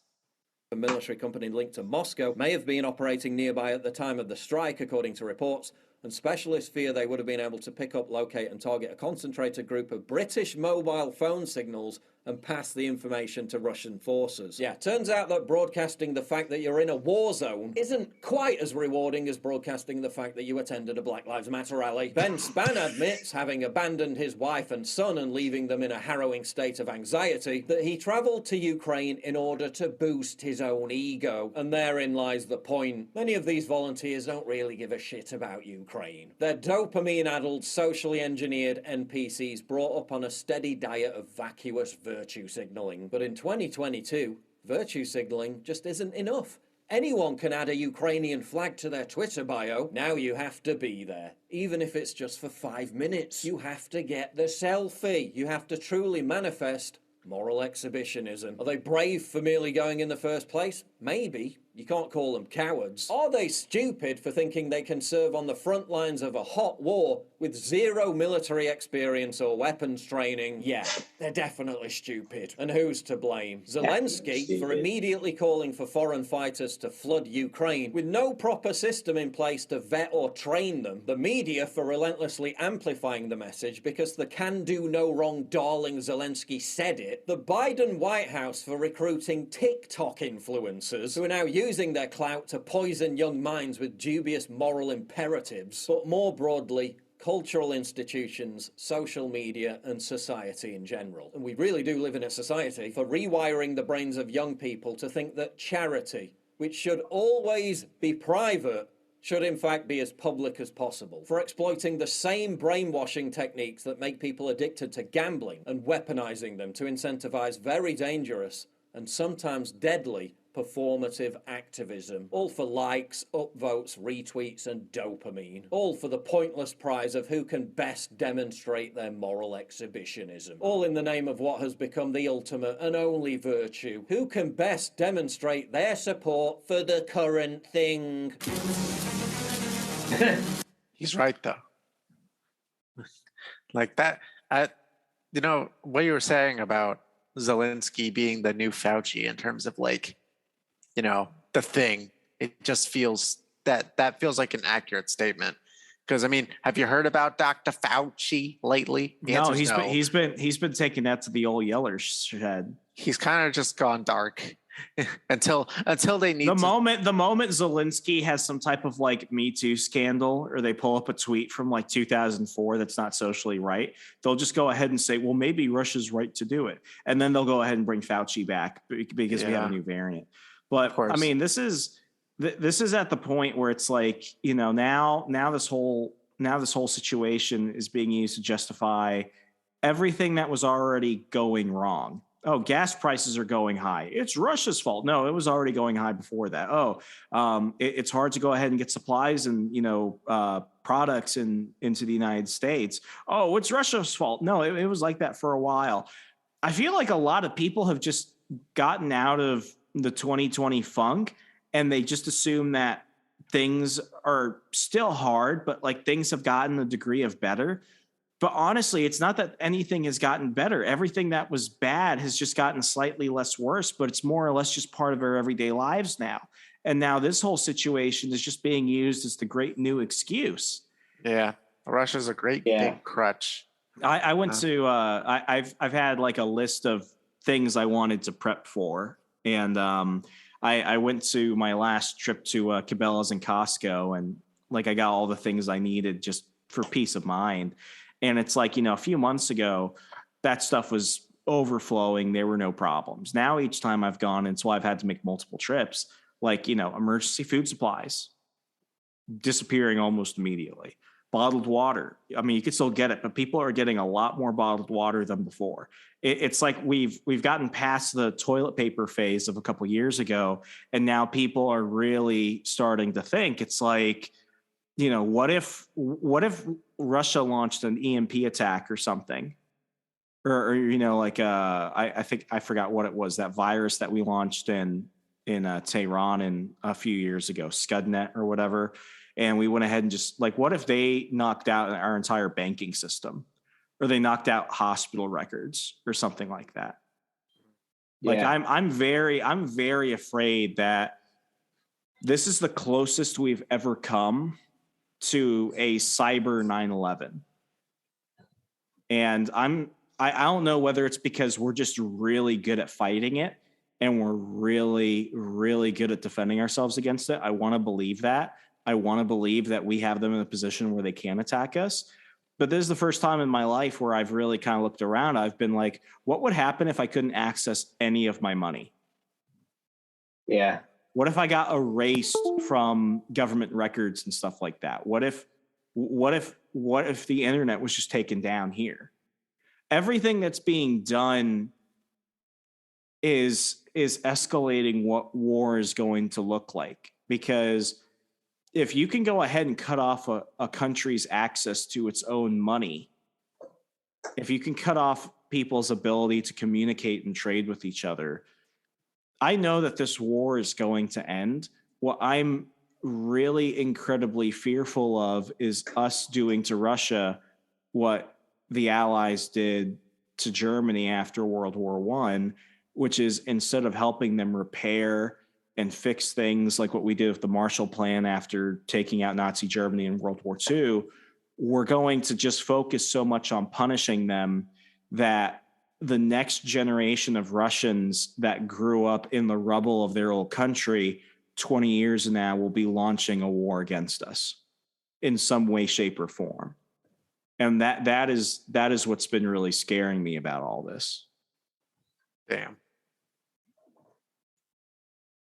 A military company linked to Moscow may have been operating nearby at the time of the strike, according to reports, and specialists fear they would have been able to pick up, locate, and target a concentrated group of British mobile phone signals and pass the information to Russian forces. Yeah, turns out that broadcasting the fact that you're in a war zone isn't quite as rewarding as broadcasting the fact that you attended a Black Lives Matter rally. Ben Spann admits, having abandoned his wife and son and leaving them in a harrowing state of anxiety, that he travelled to Ukraine in order to boost his own ego. And therein lies the point. Many of these volunteers don't really give a shit about Ukraine. They're dopamine-addled, socially engineered NPCs brought up on a steady diet of vacuous virtue signalling. But in 2022, virtue signalling just isn't enough. Anyone can add a Ukrainian flag to their Twitter bio. Now you have to be there. Even if it's just for 5 minutes. You have to get the selfie. You have to truly manifest moral exhibitionism. Are they brave for merely going in the first place? Maybe. You can't call them cowards. Are they stupid for thinking they can serve on the front lines of a hot war with zero military experience or weapons training? Yeah, they're definitely stupid. And who's to blame? Zelensky for immediately calling for foreign fighters to flood Ukraine with no proper system in place to vet or train them. The media for relentlessly amplifying the message because the can-do no wrong darling Zelensky said it. The Biden White House for recruiting TikTok influencers who are now using their clout to poison young minds with dubious moral imperatives. But more broadly, cultural institutions, social media, and society in general. And we really do live in a society for rewiring the brains of young people to think that charity, which should always be private, should in fact be as public as possible, for exploiting the same brainwashing techniques that make people addicted to gambling and weaponizing them to incentivize very dangerous and sometimes deadly performative activism. All for likes, upvotes, retweets, and dopamine. All for the pointless prize of who can best demonstrate their moral exhibitionism. All in the name of what has become the ultimate and only virtue. Who can best demonstrate their support for the current thing. He's right, though. Like that, you know, what you were saying about Zelensky being the new Fauci in terms of like, you know, the thing, it just feels that feels like an accurate statement. Because I mean, have you heard about Dr. Fauci lately? No, he's been taking that to the old Yeller shed. He's kind of just gone dark until they need the moment Zelensky has some type of like Me Too scandal, or they pull up a tweet from like 2004 that's not socially right, they'll just go ahead and say, well, maybe Russia's right to do it, and then they'll go ahead and bring Fauci back because we have a new variant. But I mean, this is at the point where it's like, you know, now this whole situation is being used to justify everything that was already going wrong. Oh, gas prices are going high. It's Russia's fault. No, it was already going high before that. It's hard to go ahead and get supplies and, you know, products into the United States. Oh, it's Russia's fault. No, it was like that for a while. I feel like a lot of people have just gotten out of the 2020 funk, and they just assume that things are still hard, but like things have gotten a degree of better. But honestly, it's not that anything has gotten better. Everything that was bad has just gotten slightly less worse, but it's more or less just part of our everyday lives now. And now this whole situation is just being used as the great new excuse. Yeah, Russia's a great big crutch. I went to I've had like a list of things I wanted to prep for. And I went to my last trip to Cabela's and Costco, and like I got all the things I needed just for peace of mind. And it's like, you know, a few months ago, that stuff was overflowing. There were no problems. Now, each time I've gone, and so I've had to make multiple trips, like, you know, emergency food supplies disappearing almost immediately. Bottled water. I mean, you can still get it, but people are getting a lot more bottled water than before. It's like we've gotten past the toilet paper phase of a couple of years ago, and now people are really starting to think. It's like, you know, what if Russia launched an EMP attack or something, or you know, like I think I forgot what it was, that virus that we launched in Tehran in a few years ago, Scudnet or whatever. And we went ahead and just like, what if they knocked out our entire banking system, or they knocked out hospital records or something like that? Like I'm very afraid that this is the closest we've ever come to a cyber 9/11. And I don't know whether it's because we're just really good at fighting it and we're really, really good at defending ourselves against it. I want to believe that. I want to believe that we have them in a position where they can attack us. But this is the first time in my life where I've really kind of looked around. I've been like, what would happen if I couldn't access any of my money? Yeah. What if I got erased from government records and stuff like that? What if the internet was just taken down here? Everything that's being done is escalating what war is going to look like. Because if you can go ahead and cut off a country's access to its own money, if you can cut off people's ability to communicate and trade with each other, I know that this war is going to end. What I'm really incredibly fearful of is us doing to Russia what the Allies did to Germany after World War I, which is instead of helping them repair and fix things like what we did with the Marshall Plan after taking out Nazi Germany in World War II, we're going to just focus so much on punishing them that the next generation of Russians that grew up in the rubble of their old country 20 years from now will be launching a war against us in some way, shape, or form. And that is what's been really scaring me about all this. Damn.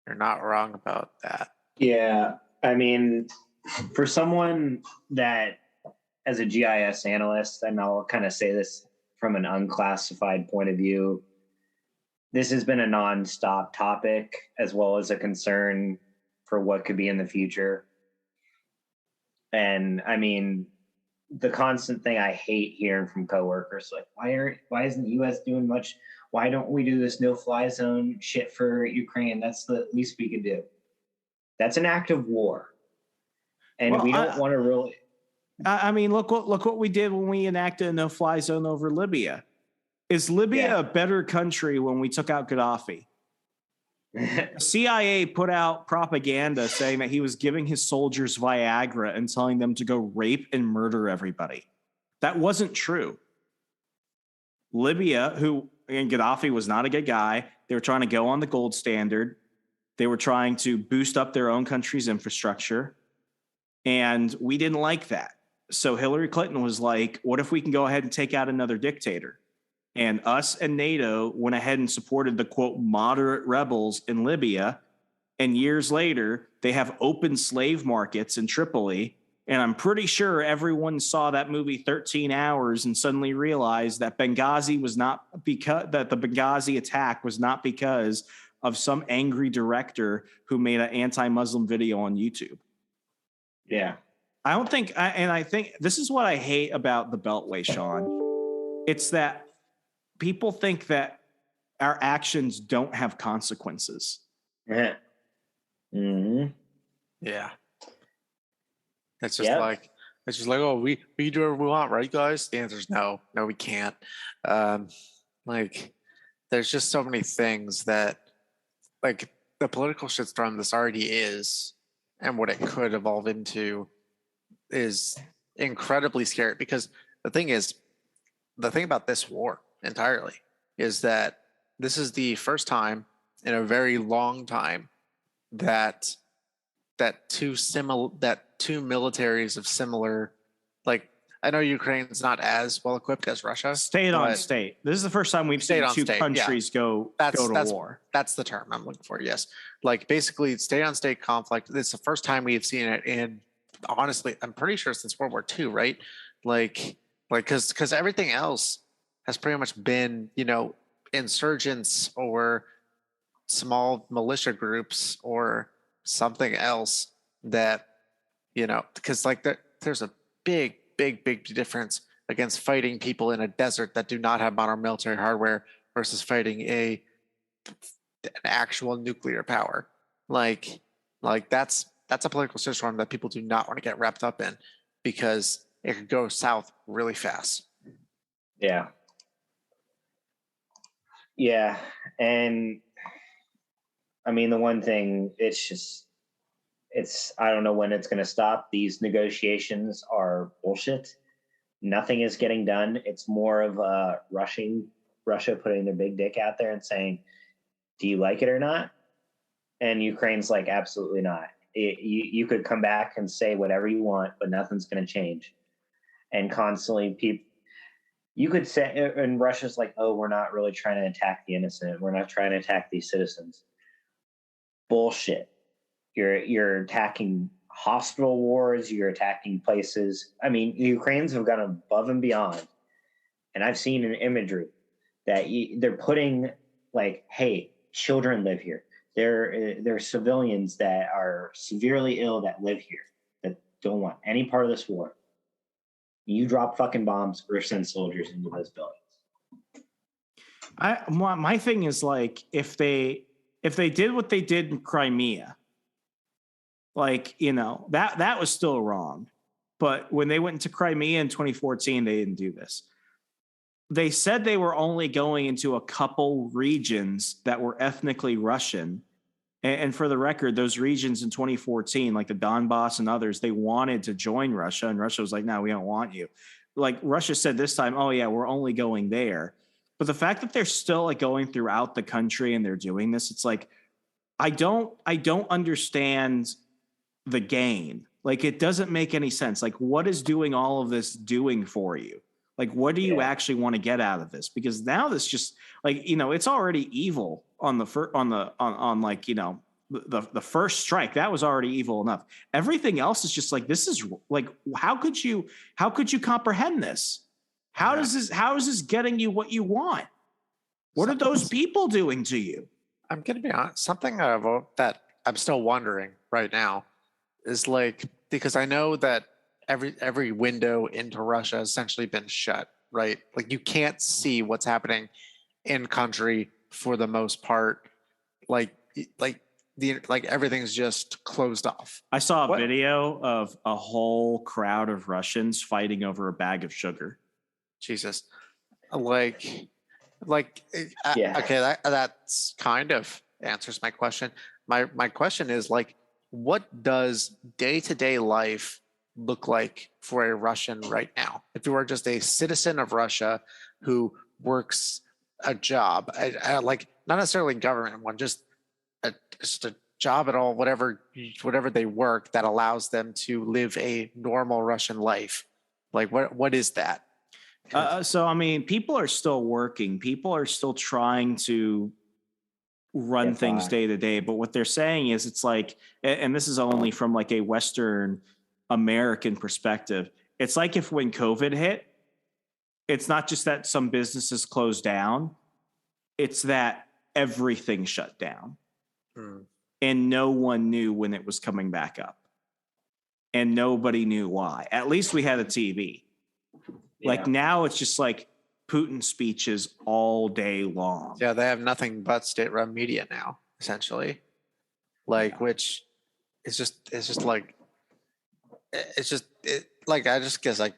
You're not wrong about that. Yeah. I mean, for someone that, as a GIS analyst, and I'll kind of say this from an unclassified point of view, this has been a nonstop topic as well as a concern for what could be in the future. And I mean, the constant thing I hate hearing from coworkers, like, why isn't the U.S. doing much? Why don't we do this no-fly zone shit for Ukraine? That's the least we could do. That's an act of war, and we don't want to really. I mean, look what we did when we enacted a no-fly zone over Libya. Is Libya a better country when we took out Gaddafi? The CIA put out propaganda saying that he was giving his soldiers Viagra and telling them to go rape and murder everybody. That wasn't true. Libya, and Gaddafi was not a good guy. They were trying to go on the gold standard. They were trying to boost up their own country's infrastructure. And we didn't like that. So Hillary Clinton was like, what if we can go ahead and take out another dictator? And us and NATO went ahead and supported the, quote, moderate rebels in Libya. And years later, they have open slave markets in Tripoli. And I'm pretty sure everyone saw that movie 13 Hours and suddenly realized that Benghazi was not because that the Benghazi attack was not because of some angry director who made an anti-Muslim video on YouTube. Yeah. I think this is what I hate about the Beltway, Sean. It's that people think that our actions don't have consequences. Yeah. Mm-hmm. Yeah. It's just like, oh, we do whatever we want, right, guys? The answer is no, we can't. Like, there's just so many things that, like, the political shitstorm this already is, and what it could evolve into, is incredibly scary. Because the thing about this war entirely is that this is the first time in a very long time that two militaries of similar, like, I know Ukraine's not as well equipped as Russia. State on state. This is the first time we've seen two countries go to war. That's the term I'm looking for. Yes, like basically state on state conflict. It's the first time we've seen it in, honestly, I'm pretty sure since World War II, right? Like because everything else has pretty much been, insurgents or small militia groups or something else that, because like there's a big difference against fighting people in a desert that do not have modern military hardware versus fighting an actual nuclear power. Like that's a political system that people do not want to get wrapped up in because it could go south really fast. Yeah. Yeah. And I mean, the one thing, I don't know when it's going to stop. These negotiations are bullshit. Nothing is getting done. It's more of Russia putting their big dick out there and saying, do you like it or not? And Ukraine's like, absolutely not. You could come back and say whatever you want, but nothing's going to change. And constantly you could say, and Russia's like, oh, we're not really trying to attack the innocent. We're not trying to attack these citizens. Bullshit. You're attacking hospital wards. You're attacking places. I mean, the Ukrainians have gone above and beyond. And I've seen in imagery that they're putting like, hey, children live here. There are civilians that are severely ill that live here that don't want any part of this war. You drop fucking bombs or send soldiers into those buildings. My thing is like if they did what they did in Crimea, like, you know, that was still wrong. But when they went into Crimea in 2014, they didn't do this. They said they were only going into a couple regions that were ethnically Russian. And for the record, those regions in 2014, like the Donbass and others, they wanted to join Russia. And Russia was like, no, we don't want you. Like Russia said this time, oh, yeah, we're only going there. But the fact that they're still like going throughout the country and they're doing this, it's like, I don't understand the gain. Like, it doesn't make any sense. Like, what is doing all of this doing for you? Like, what do you actually want to get out of this? Because now this just like, you know, it's already evil on the like, you know, the first strike. That was already evil enough. Everything else is just like, this is like, how could you comprehend this? How is this getting you what you want? What are those people doing to you? I'm going to be honest. Something that I'm still wondering right now is like, because I know that every window into Russia has essentially been shut, right? Like you can't see what's happening in country for the most part. Like everything's just closed off. I saw a video of a whole crowd of Russians fighting over a bag of sugar. Jesus. Okay, that's kind of answers my question. My question is like, what does day-to-day life look like for a Russian right now? If you are just a citizen of Russia who works a job, like not necessarily government one, just a job at all, whatever they work that allows them to live a normal Russian life. Like what is that? So, I mean, people are still working. People are still trying to run things day to day. But what they're saying is it's like, and this is only from like a Western American perspective. It's like if when COVID hit, it's not just that some businesses closed down. It's that everything shut down. And no one knew when it was coming back up. And nobody knew why. At least we had a TV. Like now it's just like Putin speeches all day long. Yeah, they have nothing but state-run media now, essentially. Like, which is just like, I just guess like,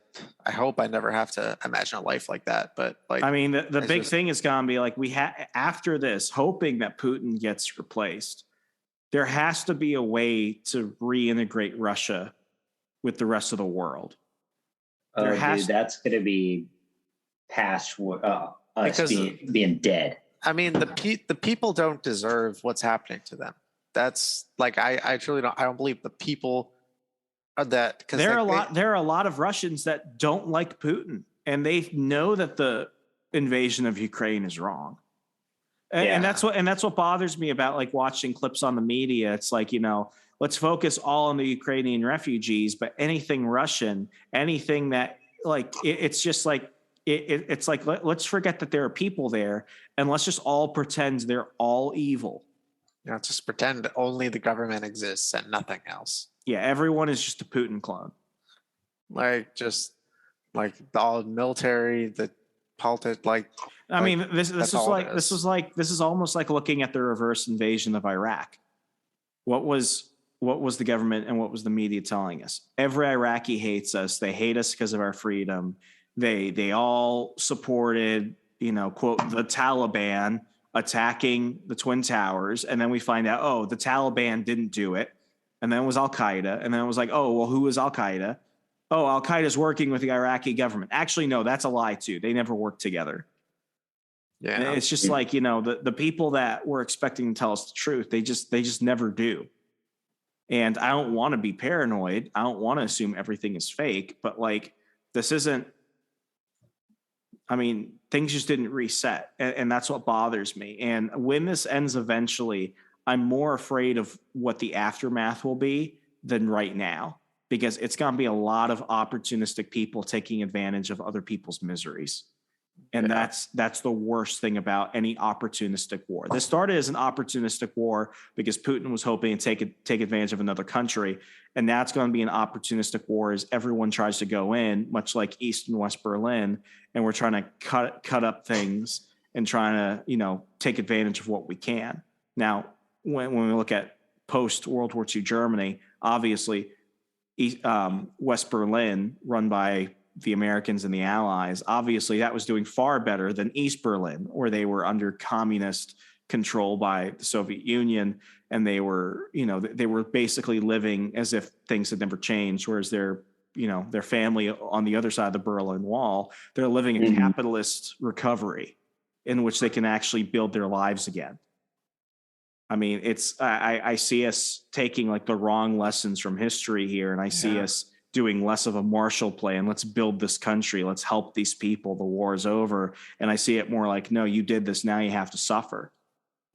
I hope I never have to imagine a life like that. But like, I mean, the big thing is going to be like, after this, hoping that Putin gets replaced, there has to be a way to reintegrate Russia with the rest of the world. That's going to be past us being dead. I mean, the people don't deserve what's happening to them. That's like, I truly don't. I don't believe the people are that. Because there are a lot of Russians that don't like Putin, and they know that the invasion of Ukraine is wrong. And that's what bothers me about like watching clips on the media. It's like, you know, let's focus all on the Ukrainian refugees, but anything Russian, anything that like, it's just like, it's like, let's forget that there are people there and let's just all pretend they're all evil. Just pretend only the government exists and nothing else. Yeah. Everyone is just a Putin clone. Like, just like all military, the politics, like, I mean, this is almost like looking at the reverse invasion of Iraq. what was the government and what was the media telling us? Every Iraqi hates us. They hate us because of our freedom. They all supported, quote, the Taliban attacking the Twin Towers. And then we find out, oh, the Taliban didn't do it. And then it was Al-Qaeda. And then it was like, oh, well, who was Al-Qaeda? Oh, Al-Qaeda's working with the Iraqi government. Actually, no, that's a lie too. They never worked together. Yeah. And it's just like, the people that we're expecting to tell us the truth, they just never do. And I don't want to be paranoid. I don't want to assume everything is fake, but like, this isn't, things just didn't reset. And that's what bothers me. And when this ends eventually, I'm more afraid of what the aftermath will be than right now, because it's going to be a lot of opportunistic people taking advantage of other people's miseries. And that's the worst thing about any opportunistic war. This started as an opportunistic war because Putin was hoping to take advantage of another country. And now it's going to be an opportunistic war as everyone tries to go in, much like East and West Berlin. And we're trying to cut up things and trying to, take advantage of what we can. Now, when we look at post-World War II Germany, obviously, West Berlin, run by the Americans and the Allies, obviously that was doing far better than East Berlin, where they were under communist control by the Soviet Union. And they were, they were basically living as if things had never changed, whereas their family on the other side of the Berlin Wall, they're living a capitalist recovery in which they can actually build their lives again. I see us taking like the wrong lessons from history here. And I see us doing less of a Marshall Plan. Let's build this country. Let's help these people. The war is over. And I see it more like, no, you did this. Now you have to suffer.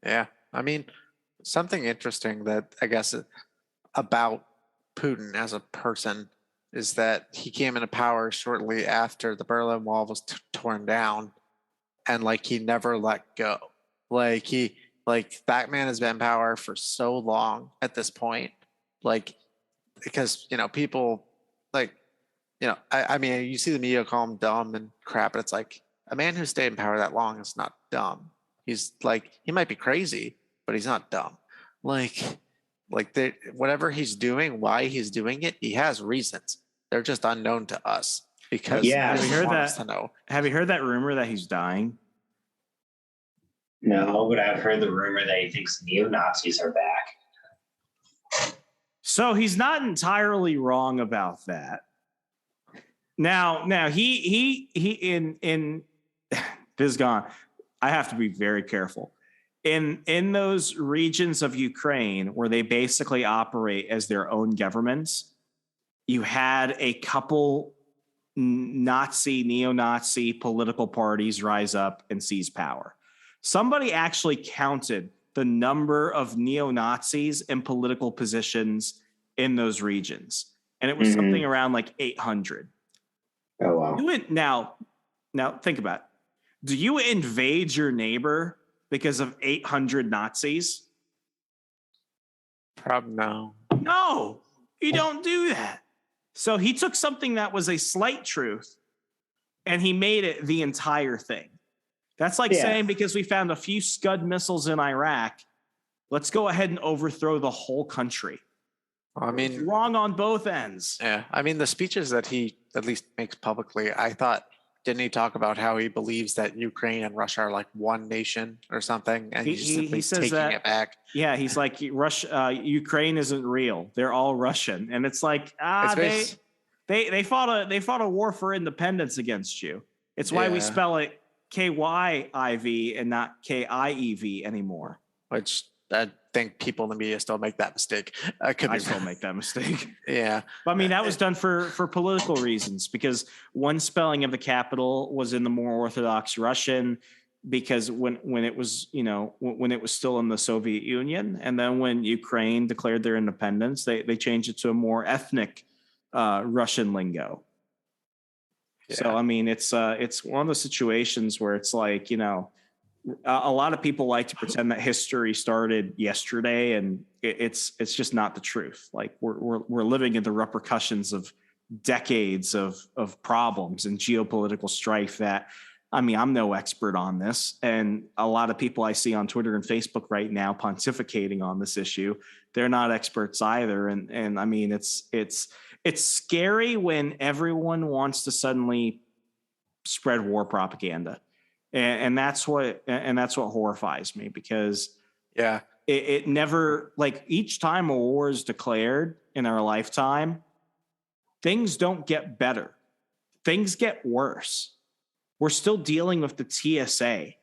Yeah. Something interesting that I guess about Putin as a person is that he came into power shortly after the Berlin Wall was torn down. And like, he never let go. That man has been in power for so long at this point, because, people you see the media call him dumb and crap, but it's like a man who stayed in power that long is not dumb. He's he might be crazy, but he's not dumb. Whatever he's doing, why he's doing it, he has reasons. They're just unknown to us because have you heard that rumor that he's dying? No, but I've heard the rumor that he thinks neo-Nazis are back. So he's not entirely wrong about that. Now he in this is gone. I have to be very careful. In those regions of Ukraine where they basically operate as their own governments, you had a couple neo-Nazi political parties rise up and seize power. Somebody actually counted the number of neo-Nazis in political positions in those regions. And it was something around like 800. Oh, wow. Now think about it. Do you invade your neighbor because of 800 Nazis? Probably no. No, you don't do that. So he took something that was a slight truth and he made it the entire thing. That's like saying, because we found a few Scud missiles in Iraq, let's go ahead and overthrow the whole country. It's wrong on both ends. Yeah. The speeches that he at least makes publicly, I thought, didn't he talk about how he believes that Ukraine and Russia are like one nation or something? And he's simply taking it back. Yeah. He's like, Ukraine isn't real. They're all Russian. And it's like, they fought a war for independence against you. It's why we spell it KYIV and not KIEV anymore. Which I think people in the media still make that mistake. I still make that mistake. Yeah. But that was done for political reasons, because one spelling of the capital was in the more Orthodox Russian, because when it was, when it was still in the Soviet Union, and then when Ukraine declared their independence, they changed it to a more ethnic Russian lingo. Yeah. So, it's one of those situations where it's like, a lot of people like to pretend that history started yesterday, and it's just not the truth. Like we're living in the repercussions of decades of problems and geopolitical strife that I mean, I'm no expert on this, and a lot of people I see on Twitter and Facebook right now pontificating on this issue, they're not experts either. And I mean, it's scary when everyone wants to suddenly spread war propaganda, and that's what horrifies me, because it never, like, each time a war is declared in our lifetime, things don't get better, things get worse. We're still dealing with the TSA.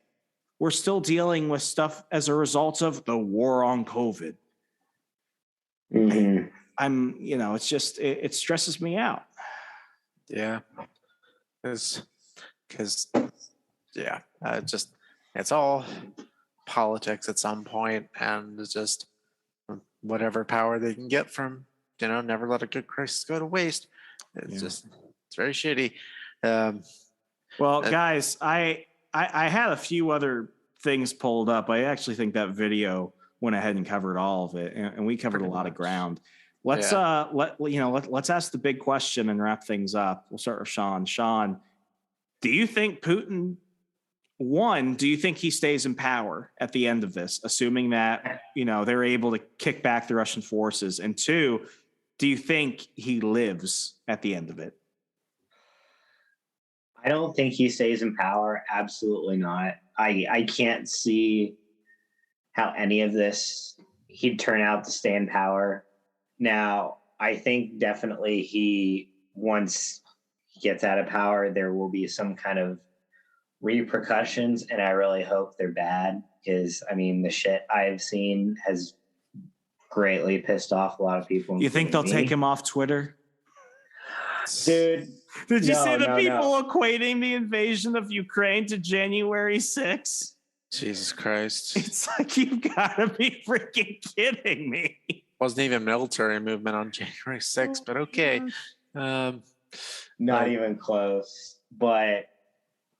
We're still dealing with stuff as a result of the war on COVID. I'm, it's just, it stresses me out. Yeah. Because, it's all politics at some point, and it's just whatever power they can get from, never let a good crisis go to waste. It's very shitty. Well, guys, I had a few other things pulled up. I actually think that video went ahead and covered all of it, and we covered a lot of ground. Let's let's ask the big question and wrap things up. We'll start with Sean. Sean, do you think Putin? One, do you think he stays in power at the end of this, assuming that they're able to kick back the Russian forces? And two, do you think he lives at the end of it? I don't think he stays in power. Absolutely not. I can't see how any of this he'd turn out to stay in power. Now, I think definitely once he gets out of power, there will be some kind of repercussions, and I really hope they're bad, because the shit I've seen has greatly pissed off a lot of people. You think they'll take him off Twitter? Dude, did you see the people equating the invasion of Ukraine to January 6th? Jesus Christ. It's like, you've got to be freaking kidding me. Wasn't even military movement on January 6th, but okay. Not even close. But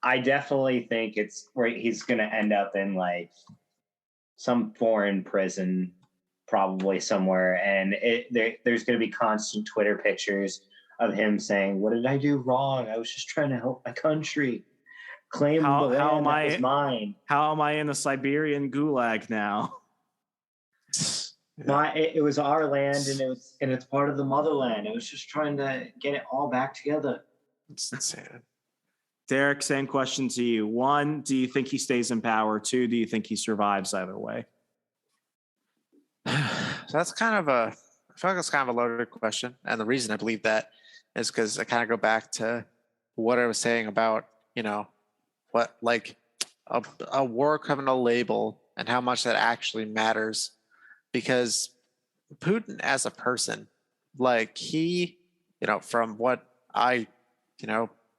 I definitely think it's where he's going to end up in like some foreign prison, probably somewhere. And there's going to be constant Twitter pictures of him saying, "What did I do wrong? I was just trying to help my country. Claim the land that was mine. How am I in the Siberian gulag now?" It was our land, and it's part of the motherland. It was just trying to get it all back together. It's insane. Derek, same question to you. One, do you think he stays in power? Two, do you think he survives either way? So that's I feel like it's kind of a loaded question. And the reason I believe that is because I kind of go back to what I was saying about, what like a war criminal label and how much that actually matters. Because Putin as a person, like he, from what I,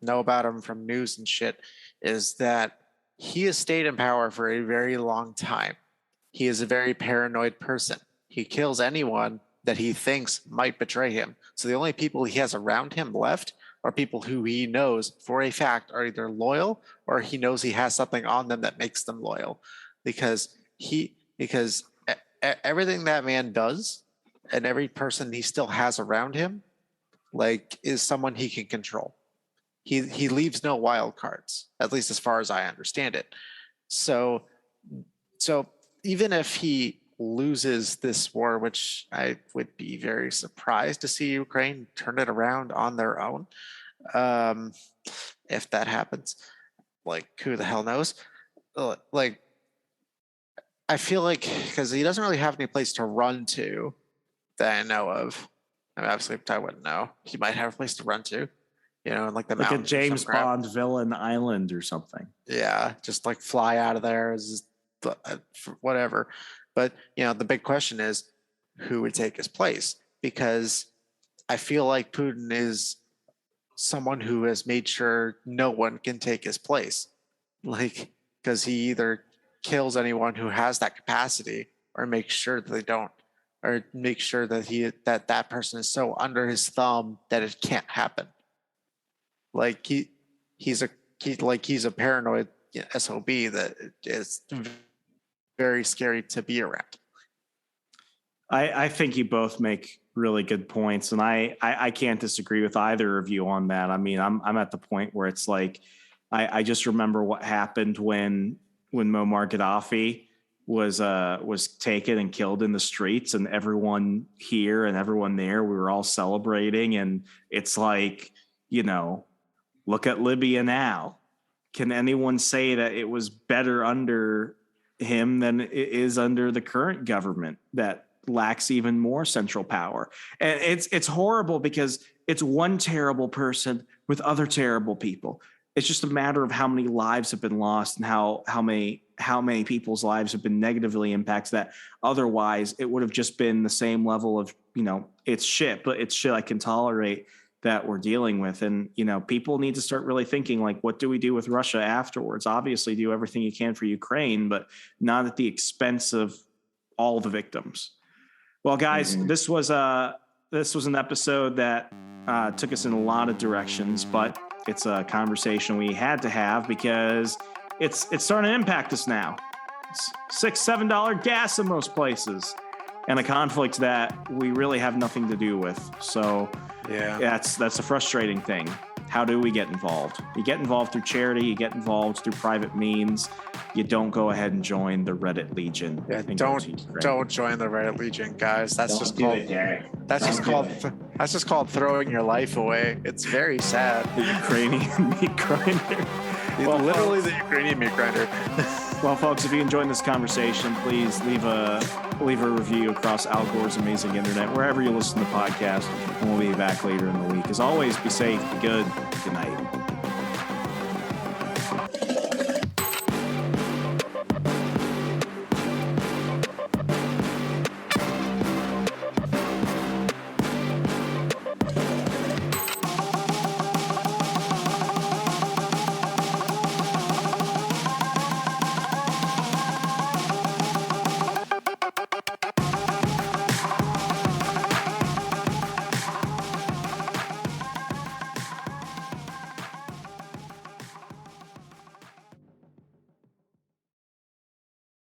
know about him from news and shit, is that he has stayed in power for a very long time. He is a very paranoid person. He kills anyone that he thinks might betray him. So the only people he has around him left are people who he knows for a fact are either loyal, or he knows he has something on them that makes them loyal. Because everything that man does and every person he still has around him, like, is someone he can control. He leaves no wild cards, at least as far as I understand it. So even if he loses this war, which I would be very surprised to see Ukraine turn it around on their own, if that happens, like, who the hell knows? Like, I feel like, because he doesn't really have any place to run to that I know of. I mean, obviously, I wouldn't know. He might have a place to run to, in like the mountains, like a James Bond villain island or something. Yeah, just like fly out of there, whatever. But the big question is, who would take his place? Because I feel like Putin is someone who has made sure no one can take his place, like, because he either kills anyone who has that capacity, or makes sure that they don't, or make sure that that person is so under his thumb that it can't happen. Like he's a paranoid SOB that is very scary to be around. I think you both make really good points, and I can't disagree with either of you on that. I mean, I'm at the point where it's like, I just remember what happened when Muammar Gaddafi was taken and killed in the streets, and everyone here and everyone there, we were all celebrating. And it's like, look at Libya now. Can anyone say that it was better under him than it is under the current government that lacks even more central power? And it's horrible because it's one terrible person with other terrible people. It's just a matter of how many lives have been lost and how many people's lives have been negatively impacted, that otherwise it would have just been the same level of, it's shit, but it's shit I can tolerate that we're dealing with. And, people need to start really thinking, like, what do we do with Russia afterwards? Obviously do everything you can for Ukraine, but not at the expense of all the victims. Well, guys, this was an episode that took us in a lot of directions, but it's a conversation we had to have because it's starting to impact us now. It's $6-7 gas in most places, and a conflict that we really have nothing to do with. So yeah, that's a frustrating thing. How do we get involved? You get involved through charity. You get involved through private means. You don't go ahead and join the Reddit Legion. Yeah, don't join the Reddit Legion, guys. That's just called throwing your life away. It's very sad. The Ukrainian meat grinder. Well, literally the Ukrainian meat grinder. Well, folks, if you enjoyed this conversation, please leave a review across Al Gore's Amazing Internet, wherever you listen to podcasts, and we'll be back later in the week. As always, be safe, be good. Good night.